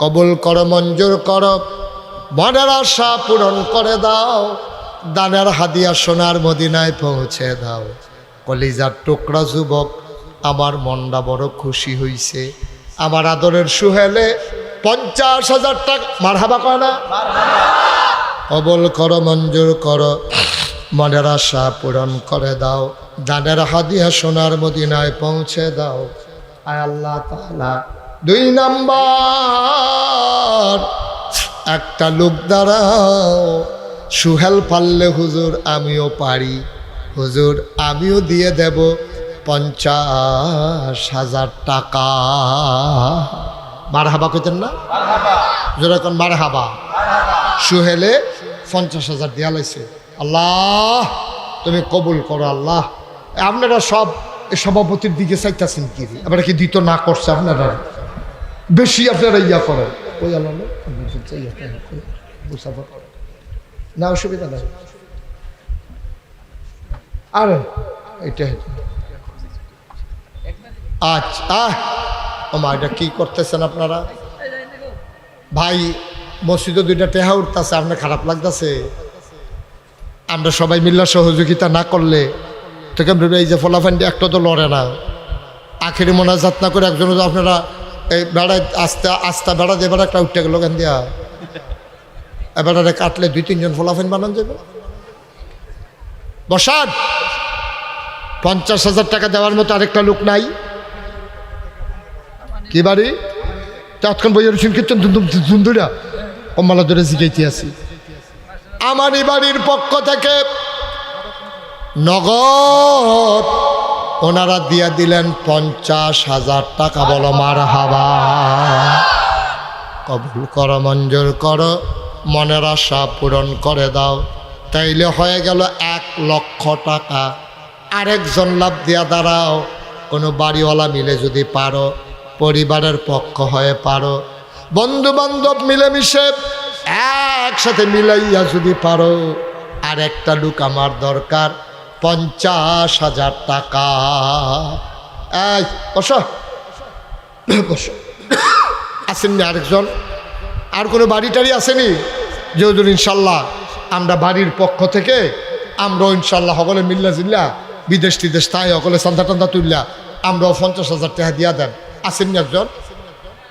কবুল করো, মঞ্জুর করো, মনের আশা পূরণ করে দাও, দানের হাদিয়া সোনার মদিনায় পৌঁছে দাও। কলিজার টুকরা যুবক, আমার মনটা বড় খুশি হইছে। আমার আদরের সুহেলে 50,000 টাকা। মারহাবা কয় না? কবুল করো, মঞ্জুর করো, মনের আশা পূরণ করে দাও, দানের হাদিয়া সোনার মদিনায় পৌঁছে দাও। আয় আল্লাহ তাআলা। 2 নাম্বার, একটা লোক দাঁড়াও, সুহেল পারলে হুজুর আমিও পারি, হুজুর আমিও দিয়ে দেব 50,000 টাকা। মারহাবা কইতেন না? যেরকম মারহাবা। সুহেলে 50,000 দেয়া লাইছে। আল্লাহ তুমি কবুল করো। আল্লাহ, আপনারা সব সভাপতির দিকে চাইতেছেন কি? আপনারা কি দিত না করছে? আপনারা বেশি আপনারা ইয়া করেন। ওই আল্লাহ না, অসুবিধা নাই। আরে এটা আচ্ছা, ওমা এটা কি করতেছেন আপনারা? ভাই মসজিদে 2টা টেহা উঠতেছে, আপনার খারাপ লাগতেছে? আমরা সবাই মিল্লা সহযোগিতা না করলে তো কেমন? এই যে ফলাফান্ডি একটা তো লড়ে না, আখেরি মোনাজাত না করে একজন আপনারা এই বেড়ায় আস্তা বেড়া দিয়ে বেড়া একটা উঠতে গেল কেন দিয়া, এবারে কাটলে 2-3 জন ফলাফাইন বানান যাবে। বসান, 50,000 টাকা দেওয়ার মতো আরেকটা লোক নাই? কি বাড়ি তৎক্ষণ বইয়ের কীর্তন ধুন্দুরা কম্মালা ধরে জিগাইতে আছি। আমার এই বাড়ির পক্ষ থেকে নগদ ওনারা দিয়ে দিলেন 50,000 টাকা। বলো মারহাবা। কবুল করো, মঞ্জুর করো, মনের আশা পূরণ করে দাও। তাইলে হয়ে গেল 1 লক্ষ টাকা। আরেকজন লাভ দিয়া দাঁড়াও, কোনো বাড়িওয়ালা মিলে যদি পারো, পরিবারের পক্ষ হয়ে পারো, বন্ধু বান্ধব মিলেমিশে একসাথে মিলাইয়া যদি পারো, আর একটা লোক আমার দরকার 50,000 টাকা। এই বসো, বসো। আসেননি আরেকজন? আর কোনো বাড়ি টাড়ি আসেনি? যেহেতু ইনশাল্লাহ আমরা বাড়ির পক্ষ থেকে আমরাও ইনশাল্লাহ সকলে মিল্লা জিল্লা বিদেশ টিদেশ তাই সকলে চান্দা টান্দা তুললা আমরাও 50,000 টাকা দিয়া দেন। আসেননি একজন?